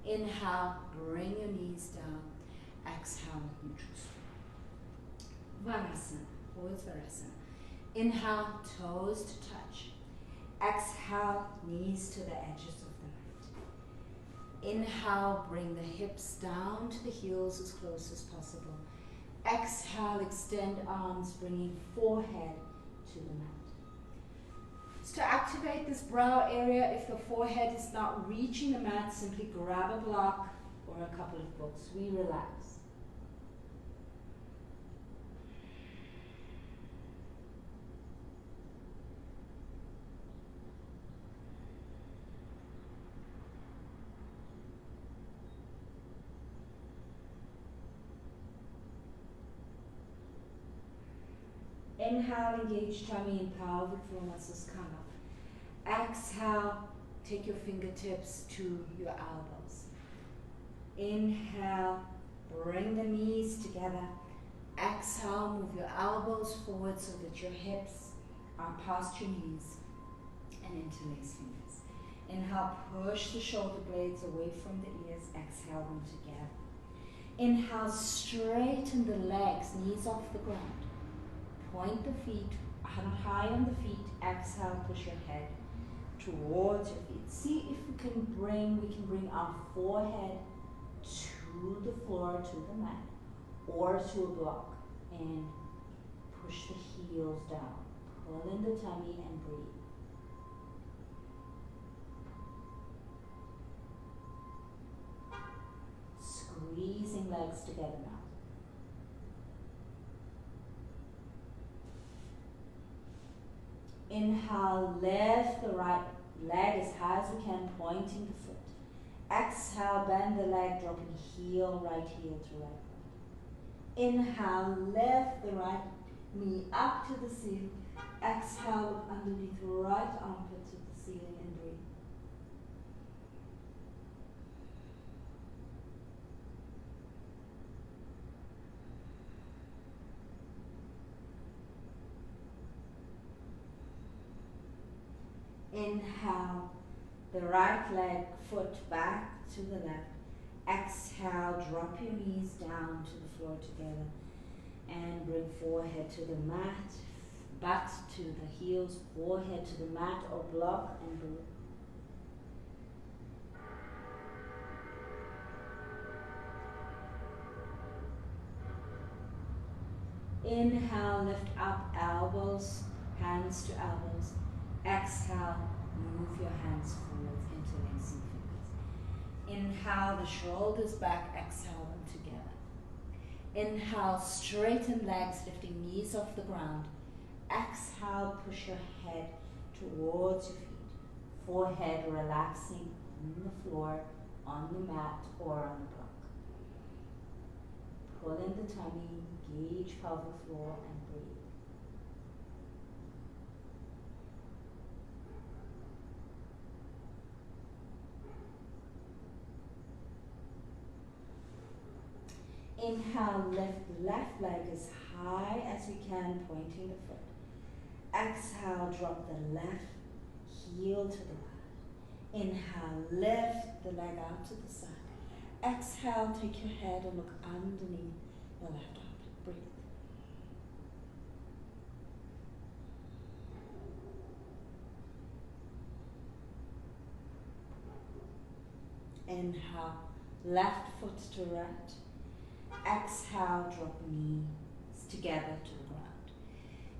Inhale, bring your knees down. Exhale, neutral spine. Virabhadrasana, forwards Virabhadrasana. Inhale, toes to touch. Exhale, knees to the edges of the mat. Inhale, bring the hips down to the heels as close as possible. Exhale, extend arms, bringing forehead to the mat. So to activate this brow area, if the forehead is not reaching the mat, simply grab a block or a couple of books. We relax. Inhale, engage tummy and pelvic floor muscles, come up. Exhale, take your fingertips to your elbows. Inhale, bring the knees together. Exhale, move your elbows forward so that your hips are past your knees and interlace fingers. Inhale, push the shoulder blades away from the ears. Exhale them together. Inhale, straighten the legs, knees off the ground. Point the feet, high on the feet. Exhale, push your head towards your feet. See if we can bring our forehead to the floor, to the mat, or to a block, and push the heels down. Pull in the tummy and breathe. Squeezing legs together now. Inhale, lift the right leg as high as we can, pointing the foot. Exhale, bend the leg, dropping right heel to right foot. Inhale, lift the right knee up to the ceiling. Exhale, look underneath the right armpit to the ceiling and breathe. Inhale, the right leg, foot back to the left. Exhale, drop your knees down to the floor together and bring forehead to the mat, butt to the heels, forehead to the mat or block, and breathe. Inhale, lift up elbows, hands to elbows. Exhale, move your hands forward, interlacing fingers. Inhale, the shoulders back, exhale them together. Inhale, straighten legs, lifting knees off the ground. Exhale, push your head towards your feet. Forehead relaxing on the floor, on the mat, or on the block. Pull in the tummy, engage pelvic floor, and breathe. Inhale, lift the left leg as high as you can, pointing the foot. Exhale, drop the left heel to the right. Inhale, lift the leg out to the side. Exhale, take your head and look underneath the left armpit. Breathe. Inhale, left foot to right. Exhale, drop knees together to the ground.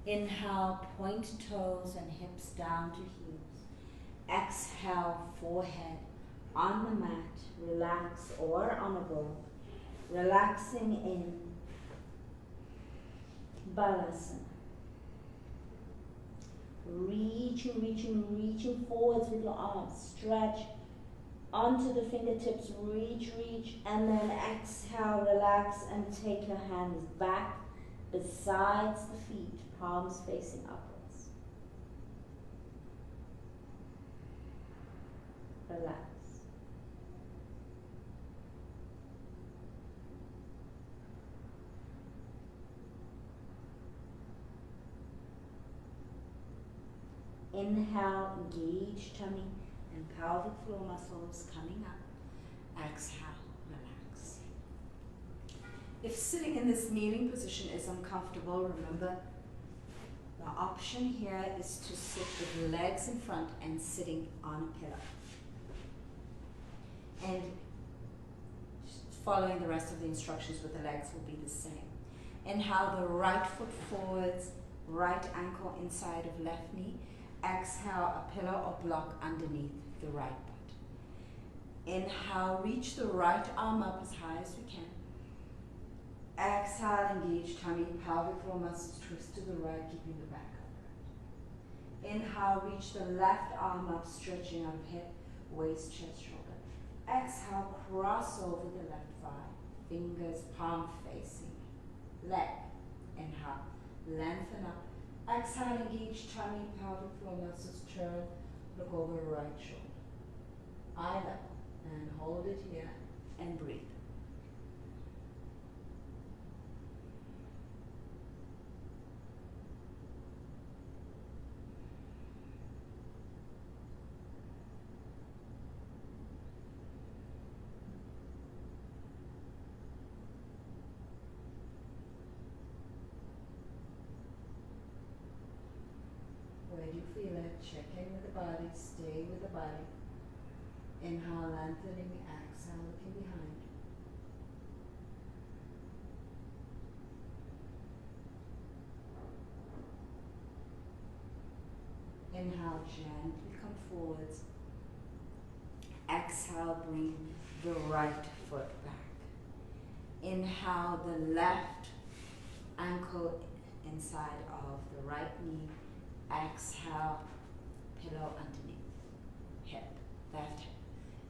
Inhale, point toes and hips down to heels. Exhale, forehead on the mat, relax, or on a ball. Relaxing in Balasana. Reaching forwards with your arms. Stretch onto the fingertips, reach, and then exhale, relax, and take your hands back besides the feet, palms facing upwards. Relax. Inhale, engage tummy and pelvic floor muscles coming up. Exhale, relax. If sitting in this kneeling position is uncomfortable, remember the option here is to sit with legs in front and sitting on a pillow. And following the rest of the instructions with the legs will be the same. Inhale, the right foot forwards, right ankle inside of left knee. Exhale, a pillow or block underneath the right butt. Inhale, the left foot forwards, right ankle inside of left knee. Exhale, a pillow or block underneath the right foot. Inhale, the right foot forwards, right ankle inside of left knee. Exhale, a pillow or block underneath the right butt. Inhale, reach the right arm up as high as we can. Exhale, engage tummy, pelvic floor muscles, twist to the right, keeping the back upright. Inhale, reach the left arm up, stretching out of hip, waist, chest, shoulder. Exhale, cross over the left thigh, fingers palm facing, leg. Inhale, lengthen up. Exhale, engage tummy, pelvic floor muscles, turn, look over right shoulder. Eye level, and hold it here, and breathe. Where do you feel it? Check in with the body, stay with the body. Inhale, lengthening, exhale, looking behind. Inhale, gently come forwards. Exhale, bring the right foot back. Inhale, the left ankle inside of the right knee. Exhale, pillow underneath, hip, left hip.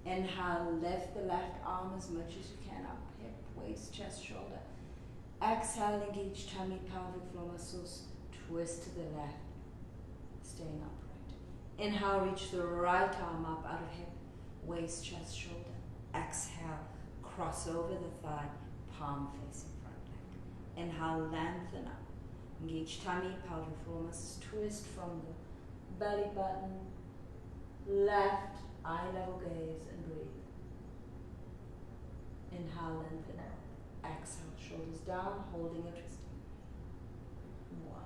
Inhale, lift the left arm as much as you can up, hip, waist, chest, shoulder. Exhale, engage tummy, pelvic floor muscles, twist to the left, staying upright. Inhale, reach the right arm up out of hip, waist, chest, shoulder. Exhale, cross over the thigh, palm facing front leg. Inhale, lengthen up. Engage tummy, pelvic floor muscles, twist from the belly button, left, eye level gaze, and breathe. Inhale, lengthen up. Exhale, shoulders down, holding or twisting. 1.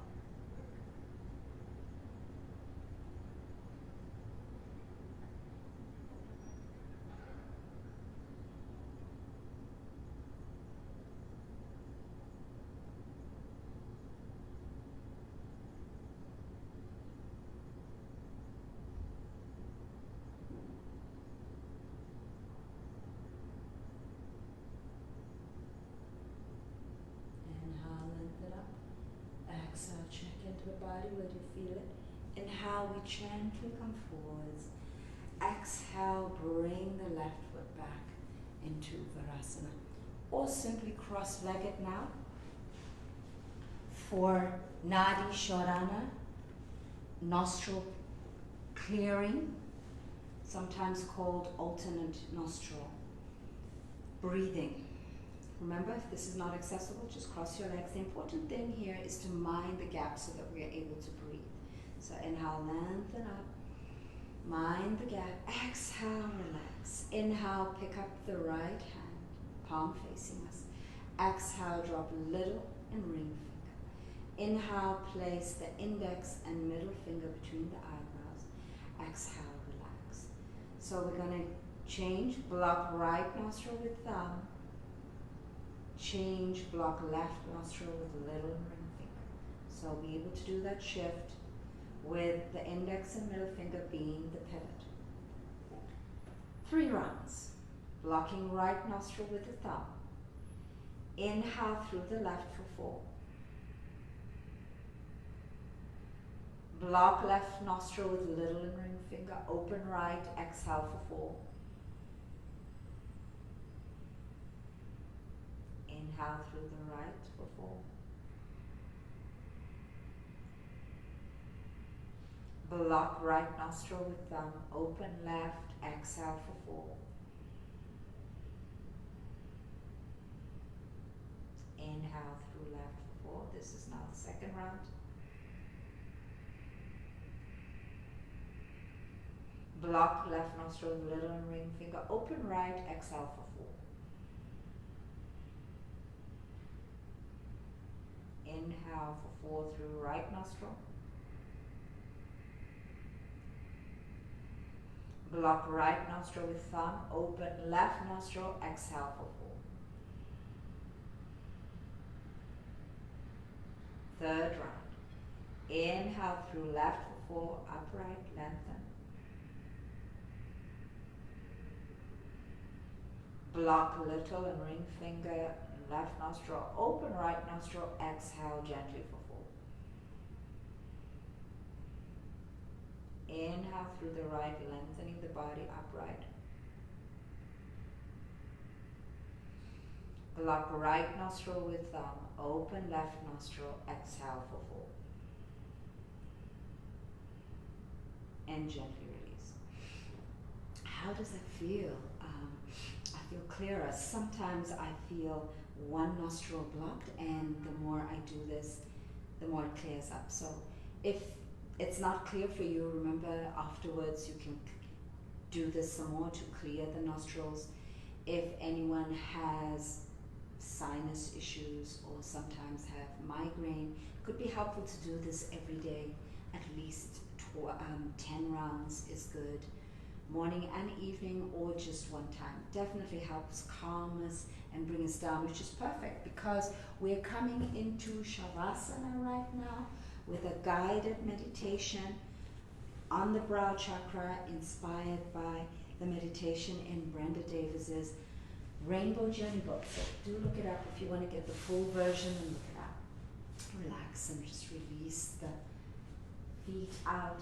Exhale, check into the body, where do you feel it? Inhale, we gently come forwards. Exhale, bring the left foot back into Virabhadrasana. Or simply cross-legged now for Nadi, Shodhana, nostril clearing, sometimes called alternate nostril breathing. Remember, if this is not accessible, just cross your legs. The important thing here is to mind the gap so that we are able to breathe. So inhale, lengthen up. Mind the gap. Exhale, relax. Inhale, pick up the right hand, palm facing us. Exhale, drop little and ring finger. Inhale, place the index and middle finger between the eyebrows. Exhale, relax. So we're going to change. Block right nostril with thumb. Change, block left nostril with little and ring finger. So be able to do that shift with the index and middle finger being the pivot. 3 rounds. Blocking right nostril with the thumb. Inhale through the left for 4. Block left nostril with little and ring finger. Open right, exhale for 4. Inhale through the right for 4. Block right nostril with thumb. Open left, exhale for 4. Inhale through left for 4. This is now the second round. Block left nostril with little and ring finger. Open right, exhale for 4. Inhale for 4 through right nostril. Block right nostril with thumb. Open left nostril. Exhale for 4. Third round. Inhale through left for 4. Upright, lengthen. Block little and ring finger, left nostril, open right nostril, exhale gently for 4. Inhale through the right, lengthening the body upright. Block right nostril with thumb, open left nostril, exhale for 4. And gently release. How does that feel? I feel clearer. Sometimes I feel one nostril blocked, and the more I do this, the more it clears up. So if it's not clear for you, remember afterwards you can do this some more to clear the nostrils. If anyone has sinus issues or sometimes have migraine, it could be helpful to do this every day. At least 10 rounds is good. Morning and evening, or just one time. Definitely helps calm us and bring us down, which is perfect because we're coming into Shavasana right now with a guided meditation on the brow chakra, inspired by the meditation in Brenda Davis's Rainbow Journey book. So do look it up if you want to get the full version and look it up. Relax and just release the feet out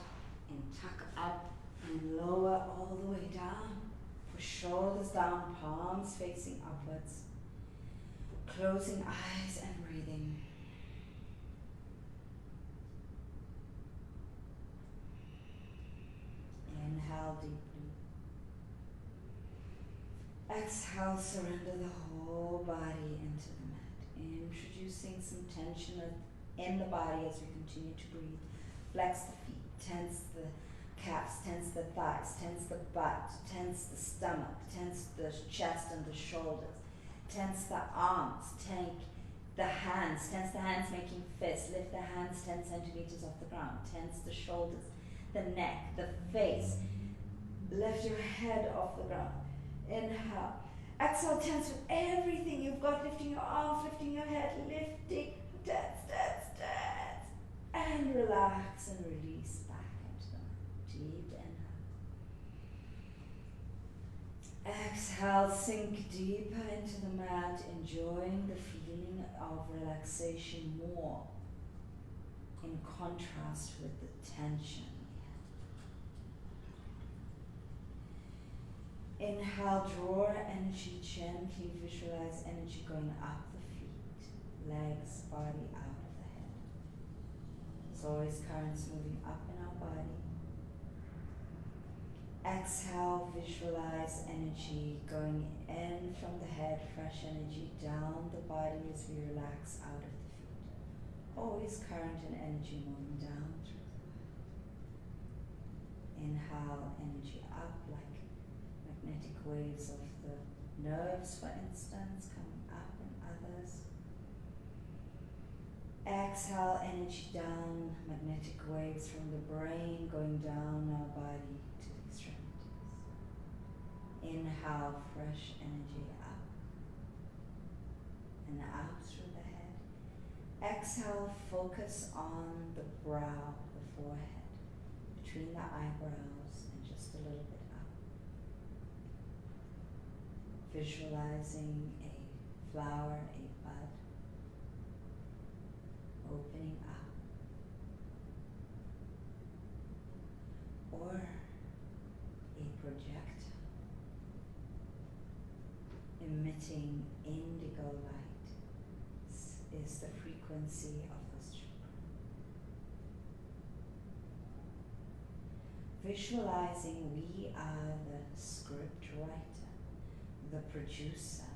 and tuck up and lower all the way down. Push shoulders down, palms facing upwards. Closing eyes and breathing. Inhale deeply. Exhale, surrender the whole body into the mat. Introducing some tension in the body as we continue to breathe. Flex the feet, tense the calves, tense the thighs, tense the butt, tense the stomach, tense the chest and the shoulders, tense the arms, tense the hands making fists, lift the hands 10 centimeters off the ground, tense the shoulders, the neck, the face, lift your head off the ground. Inhale, exhale, tense with everything you've got, lifting your arms, lifting your head, lifting, tense, and relax and release back into the mat. Deep inhale. Exhale, sink deeper into the mat, enjoying the feeling of relaxation more in contrast with the tension we had. Inhale, draw energy gently, visualize energy going up the feet, legs, body, out of the head. There's always currents moving up in our body. Exhale, visualize energy going in from the head, fresh energy down the body as we relax out of the feet. Always current and energy moving down through the body. Inhale, energy up like magnetic waves of the nerves, for instance, coming up in others. Exhale, energy down, magnetic waves from the brain going down our body to the extremities. Inhale, fresh energy up and out through the head. Exhale, focus on the brow, the forehead, between the eyebrows and just a little bit up. Visualizing a flower, a bud, opening up. Or a projector emitting indigo light is the frequency of this chakra. Visualizing we are the script writer, the producer,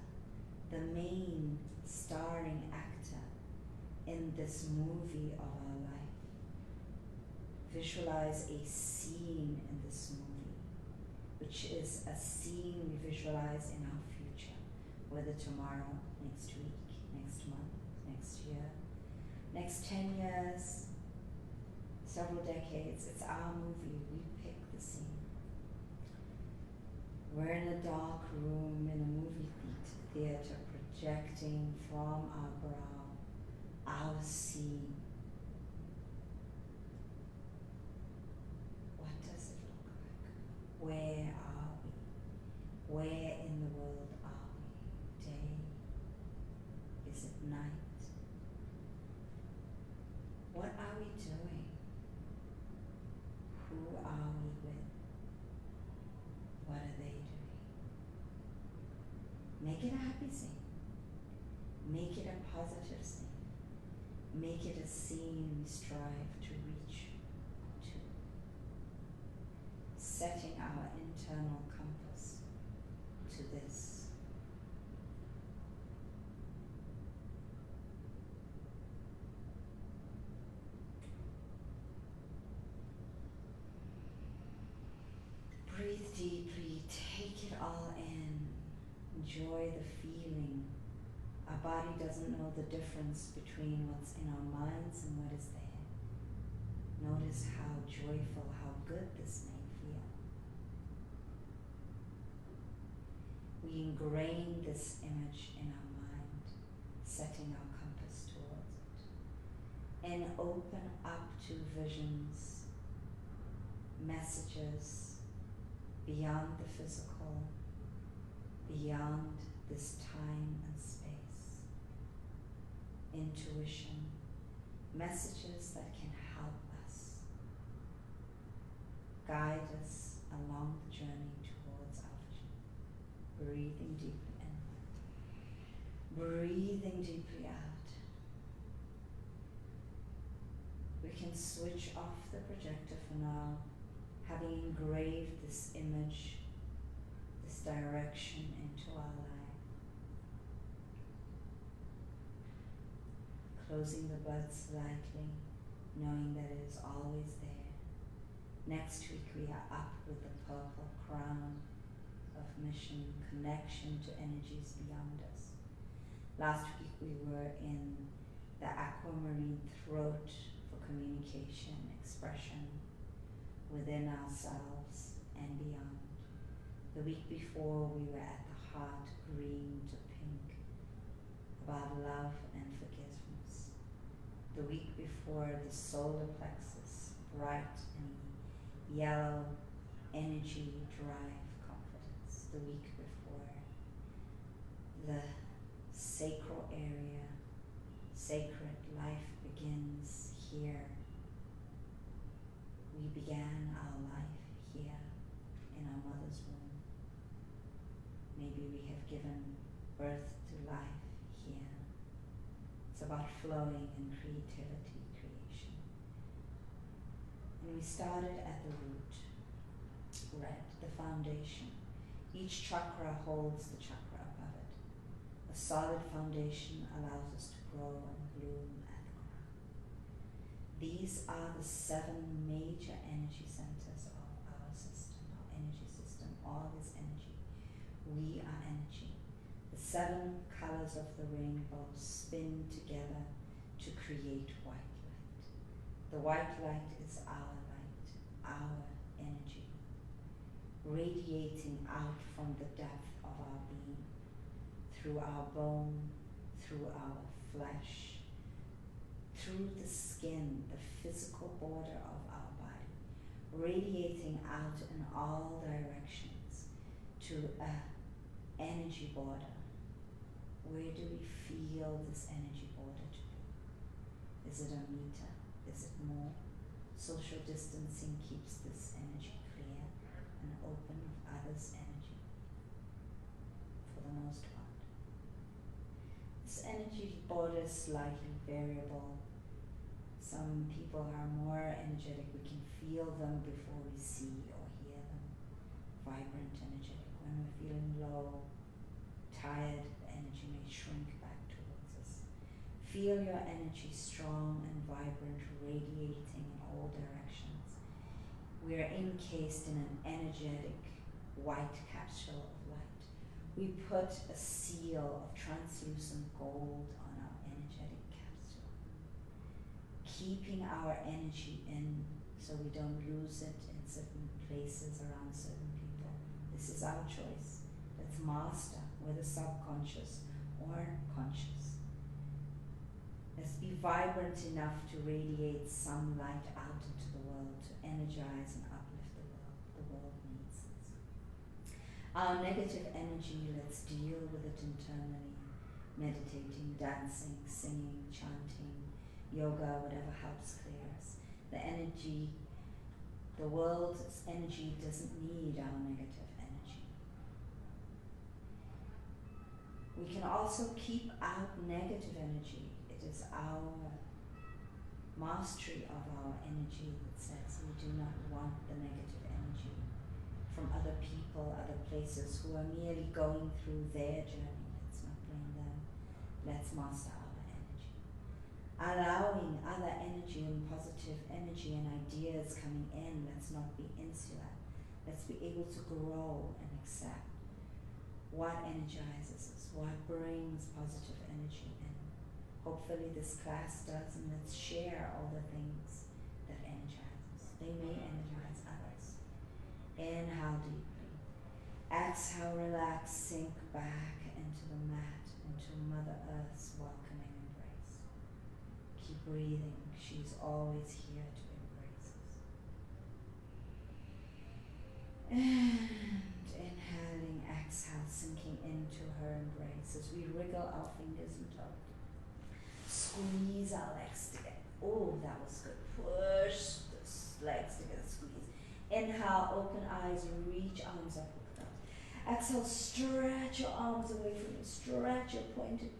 the main starring actor in this movie of our life. Visualize a scene in this movie, which is a scene we visualize in our future, whether tomorrow, next week, next month, next year, next 10 years, several decades. It's our movie, we pick the scene. We're in a dark room in a movie theater, projecting from our brow our scene. What does it look like? Where are we? Where in the world are we? Make it a happy scene. Make it a positive scene. Make it a scene we strive to reach to. Setting our internal compass to this. Breathe deeply, take it all in, enjoy the feeling. Our body doesn't know the difference between what's in our minds and what is there. Notice how joyful, how good this may feel. We ingrain this image in our mind, setting our compass towards it, and open up to visions, messages, beyond the physical, beyond this time and space. Intuition, messages that can help us, guide us along the journey towards our vision. Breathing deeply in, breathing deeply out. We can switch off the projector for now, having engraved this image, this direction into our life. Closing the blood slightly, knowing that it is always there. Next week we are up with the purple crown of mission, connection to energies beyond us. Last week we were in the aquamarine throat for communication, expression, within ourselves and beyond. The week before we were at the heart, green to pink, about love and forgiveness. The week before, the solar plexus, bright and yellow, energy, drive, confidence. The week before, the sacral area, sacred life begins here. We began our life here in our mother's womb. Maybe we have given birth to life here. It's about flowing in creativity, creation. And we started at the root, red, the foundation. Each chakra holds the chakra above it. A solid foundation allows us to grow and bloom at the ground. These are the 7 major energy centers of our system, our energy system. All is energy. We are energy. The 7 colors of the rainbow spin together to create white light. The white light is our light, our energy, radiating out from the depth of our being, through our bone, through our flesh, through the skin, the physical border of our body, radiating out in all directions to an energy border. Where do we feel this energy border to be? Is it a meter? Is it more? Social distancing keeps this energy clear and open of others' energy, for the most part. This energy border is slightly variable. Some people are more energetic. We can feel them before we see or hear them. Vibrant, energetic. When we're feeling low, tired, the energy may shrink back towards us. Feel your energy strong and vibrant, radiating in all directions. We are encased in an energetic white capsule of light. We put a seal of translucent gold on our energetic capsule, keeping our energy in so we don't lose it in certain places around certain people. This is our choice. Let's master whether subconscious or conscious. Let's be vibrant enough to radiate some light out into the world, to energize and uplift the world. The world needs it. Our negative energy, let's deal with it internally. Meditating, dancing, singing, chanting, yoga, whatever helps clear us. The energy, the world's energy doesn't need our negative energy. We can also keep out negative energy. It is our mastery of our energy that says we do not want the negative energy from other people, other places who are merely going through their journey. Let's not blame them. Let's master our energy. Allowing other energy and positive energy and ideas coming in. Let's not be insular. Let's be able to grow and accept what energizes us, what brings positive energy in. Hopefully this class does, and let's share all the things that energize us. They may energize others. Inhale deeply. Exhale, relax, sink back into the mat, into Mother Earth's welcoming embrace. Keep breathing. She's always here to embrace us. And inhaling, exhale, sinking into her embrace as we wriggle our fingers and toes. Squeeze our legs together. Oh, that was good. Push the legs together, squeeze. Inhale, open eyes, reach arms up. Exhale, stretch your arms away from you. Stretch your pointed.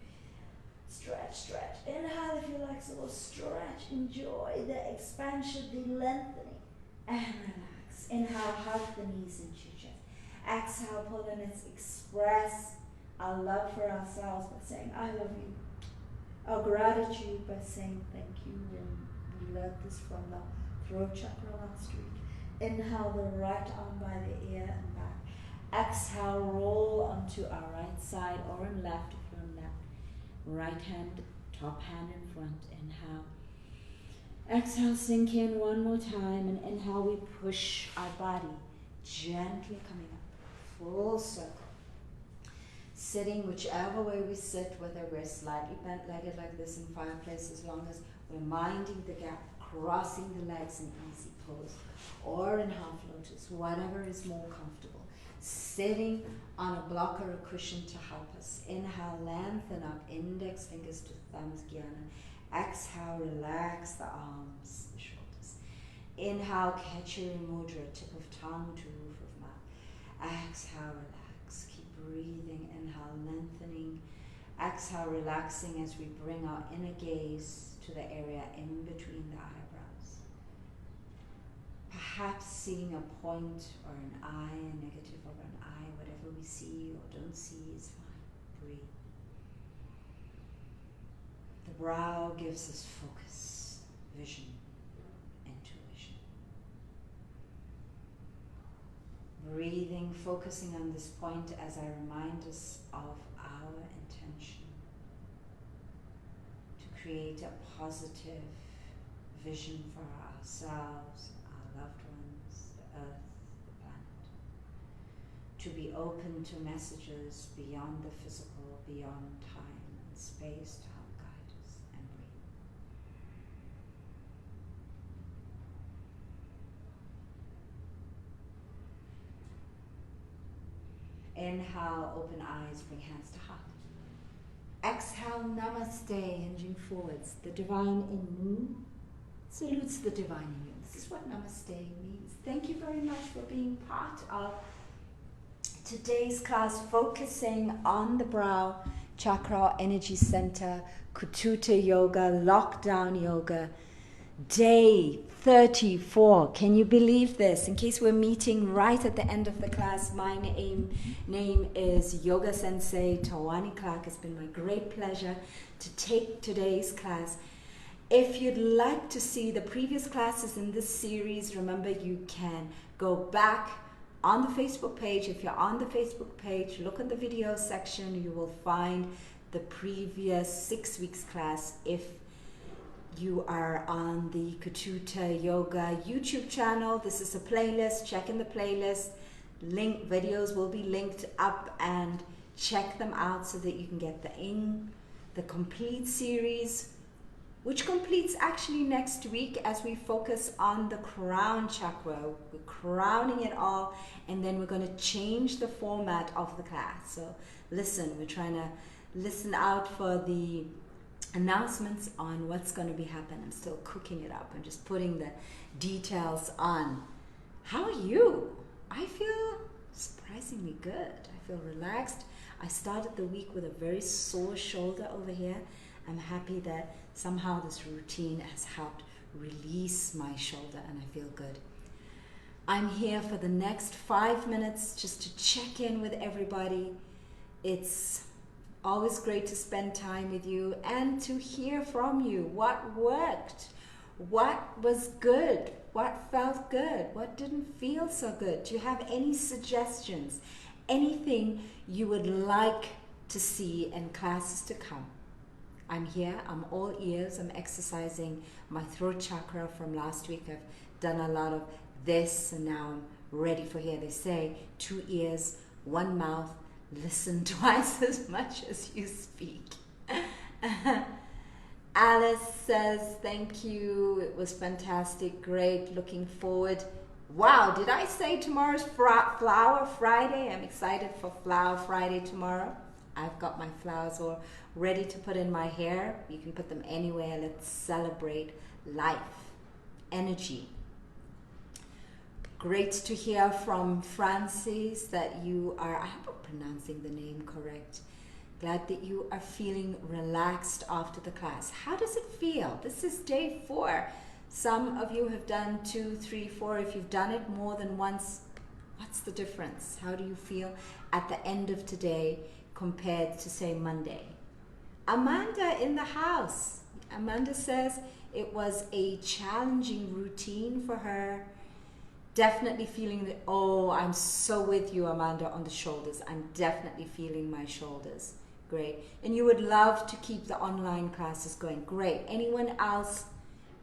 Stretch, stretch. Inhale if you like, so stretch. Enjoy the expansion, the lengthening. And relax. Inhale, hug the knees into your chest. Exhale, pull in. Let's express our love for ourselves by saying, I love you. Our gratitude by saying thank you. And we learned this from the throat chakra last week. Inhale the right arm by the ear and back. Exhale, roll onto our right side or in left if you're on left. Right hand, top hand in front. Inhale. Exhale, sink in one more time. And inhale, we push our body gently coming up. Full circle. Sitting whichever way we sit, whether we're slightly bent-legged like this in fireplace, as long as we're minding the gap, crossing the legs in easy pose, or in half lotus, whatever is more comfortable. Sitting on a block or a cushion to help us. Inhale, lengthen up, index fingers to thumbs, Jnana. Exhale, relax the arms, the shoulders. Inhale, Khechari Mudra, tip of tongue to roof of mouth. Exhale, relax. Keep breathing. Inhale, lengthening. Exhale, relaxing as we bring our inner gaze to the area in between the eyebrows. Perhaps seeing a point or an eye, a negative or an eye, whatever we see or don't see is fine. Breathe. The brow gives us focus, vision, intuition. Breathing, focusing on this point as I remind us of our intention to create a positive vision for ourselves, our loved ones, the earth, the planet. To be open to messages beyond the physical, beyond time and space to help guide us, and breathe. Inhale, open eyes, bring hands to heart. Exhale, namaste, hinging forwards. The divine in me salutes the divine in you. This is what namaste means. Thank you very much for being part of today's class, focusing on the brow chakra energy center, Kututa yoga, lockdown yoga, day 34. Can you believe this? In case we're meeting right at the end of the class, my name is Yoga Sensei Tawani Clark. It's been my great pleasure to take today's class. If you'd like to see the previous classes in this series, remember you can go back on the Facebook page. If you're on the Facebook page, look in the video section. You will find the previous 6 weeks class. If you are on the Kututa Yoga YouTube channel, this is a playlist. Check in the playlist. Videos will be linked up, and check them out so that you can get the complete series, which completes actually next week as we focus on the crown chakra. We're crowning it all, and then we're going to change the format of the class. So listen, we're trying to listen out for the announcements on what's going to be happening. I'm still cooking it up. I'm just putting the details on. How are you? I feel surprisingly good. I feel relaxed. I started the week with a very sore shoulder over here. I'm happy that somehow this routine has helped release my shoulder and I feel good. I'm here for the next 5 minutes just to check in with everybody. It's always great to spend time with you and to hear from you. What worked? What was good? What felt good? What didn't feel so good? Do you have any suggestions? Anything you would like to see in classes to come? I'm here, I'm all ears. I'm exercising my throat chakra from last week. I've done a lot of this and now I'm ready for here. They say 2 ears, 1 mouth, listen twice as much as you speak. Alice says, thank you, it was fantastic, great, looking forward. Wow, did I say tomorrow's Flower Friday? I'm excited for Flower Friday tomorrow. I've got my flowers all ready to put in my hair. You can put them anywhere. Let's celebrate life, energy. Great to hear from Francis that you are, I hope I'm pronouncing the name correct. Glad that you are feeling relaxed after the class. How does it feel? This is day 4. Some of you have done 2, 3, 4. If you've done it more than once, what's the difference? How do you feel at the end of today compared to, say, Monday? Amanda in the house. Amanda says it was a challenging routine for her. Definitely feeling that, oh, I'm so with you, Amanda, on the shoulders. I'm definitely feeling my shoulders. Great. And you would love to keep the online classes going. Great. Anyone else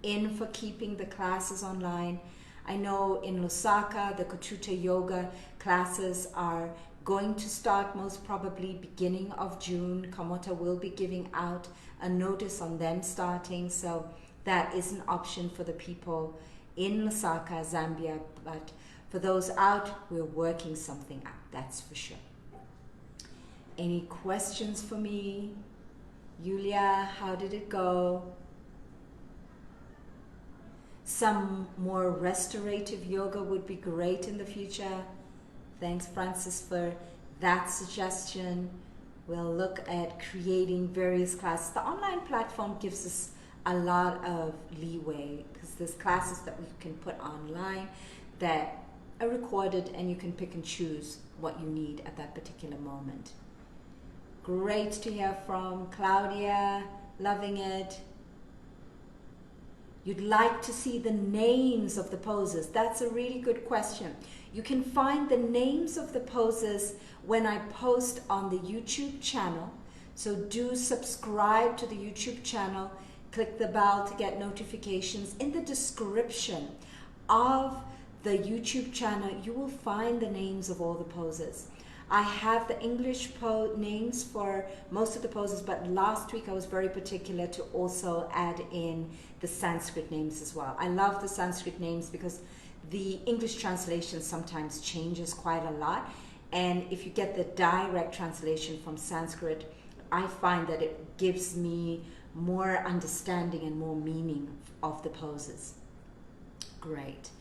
in for keeping the classes online? I know in Lusaka, the Katuta Yoga classes are going to start most probably beginning of June. Kamota will be giving out a notice on them starting. So that is an option for the people in Lusaka, Zambia. But for those out, we're working something out. That's for sure. Any questions for me? Yulia, how did it go? Some more restorative yoga would be great in the future. Thanks, Francis, for that suggestion. We'll look at creating various classes. The online platform gives us a lot of leeway because there's classes that we can put online that are recorded and you can pick and choose what you need at that particular moment. Great to hear from Claudia, loving it. You'd like to see the names of the poses. That's a really good question. You can find the names of the poses when I post on the YouTube channel. So do subscribe to the YouTube channel. Click the bell to get notifications. In the description of the YouTube channel, you will find the names of all the poses. I have the English names for most of the poses, but last week I was very particular to also add in the Sanskrit names as well. I love the Sanskrit names because the English translation sometimes changes quite a lot. And if you get the direct translation from Sanskrit, I find that it gives me more understanding and more meaning of the poses. Great.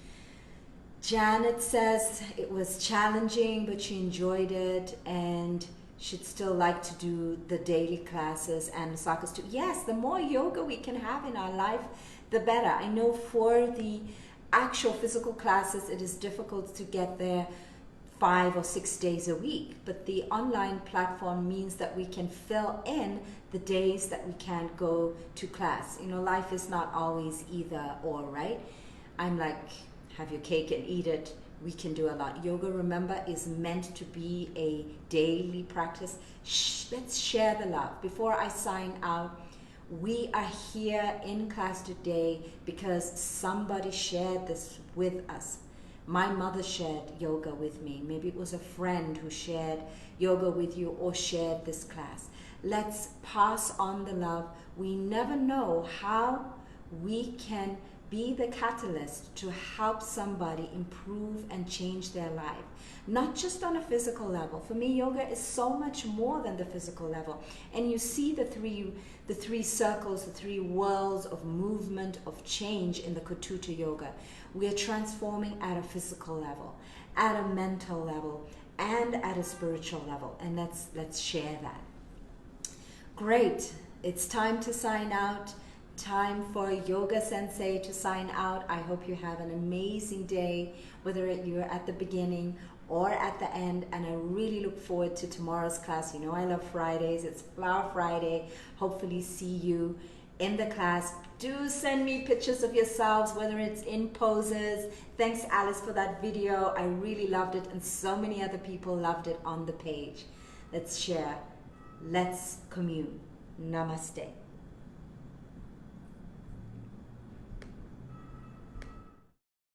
Janet says it was challenging, but she enjoyed it and she'd still like to do the daily classes and Osaka's too. Yes, the more yoga we can have in our life, the better. I know for the actual physical classes, it is difficult to get there 5 or 6 days a week, but the online platform means that we can fill in the days that we can't go to class. You know, life is not always either or, right? I'm like, have your cake and eat it. We can do a lot. Yoga, remember, is meant to be a daily practice. Let's share the love. Before I sign out, we are here in class today because somebody shared this with us. My mother shared yoga with me. Maybe it was a friend who shared yoga with you or shared this class. Let's pass on the love. We never know how we can be the catalyst to help somebody improve and change their life. Not just on a physical level. For me, yoga is so much more than the physical level. And you see the three circles, the 3 worlds of movement, of change in the Katuta yoga. We are transforming at a physical level, at a mental level, and at a spiritual level. And let's share that. Great. It's time to sign out. Time for Yoga Sensei to sign out. I hope you have an amazing day, whether you're at the beginning or at the end, and I really look forward to tomorrow's class. You know I love Fridays. It's Flower Friday. Hopefully see you in the class. Do send me pictures of yourselves, whether it's in poses. Thanks, Alice, for that video. I really loved it, and so many other people loved it on the page. Let's share. Let's commune. Namaste.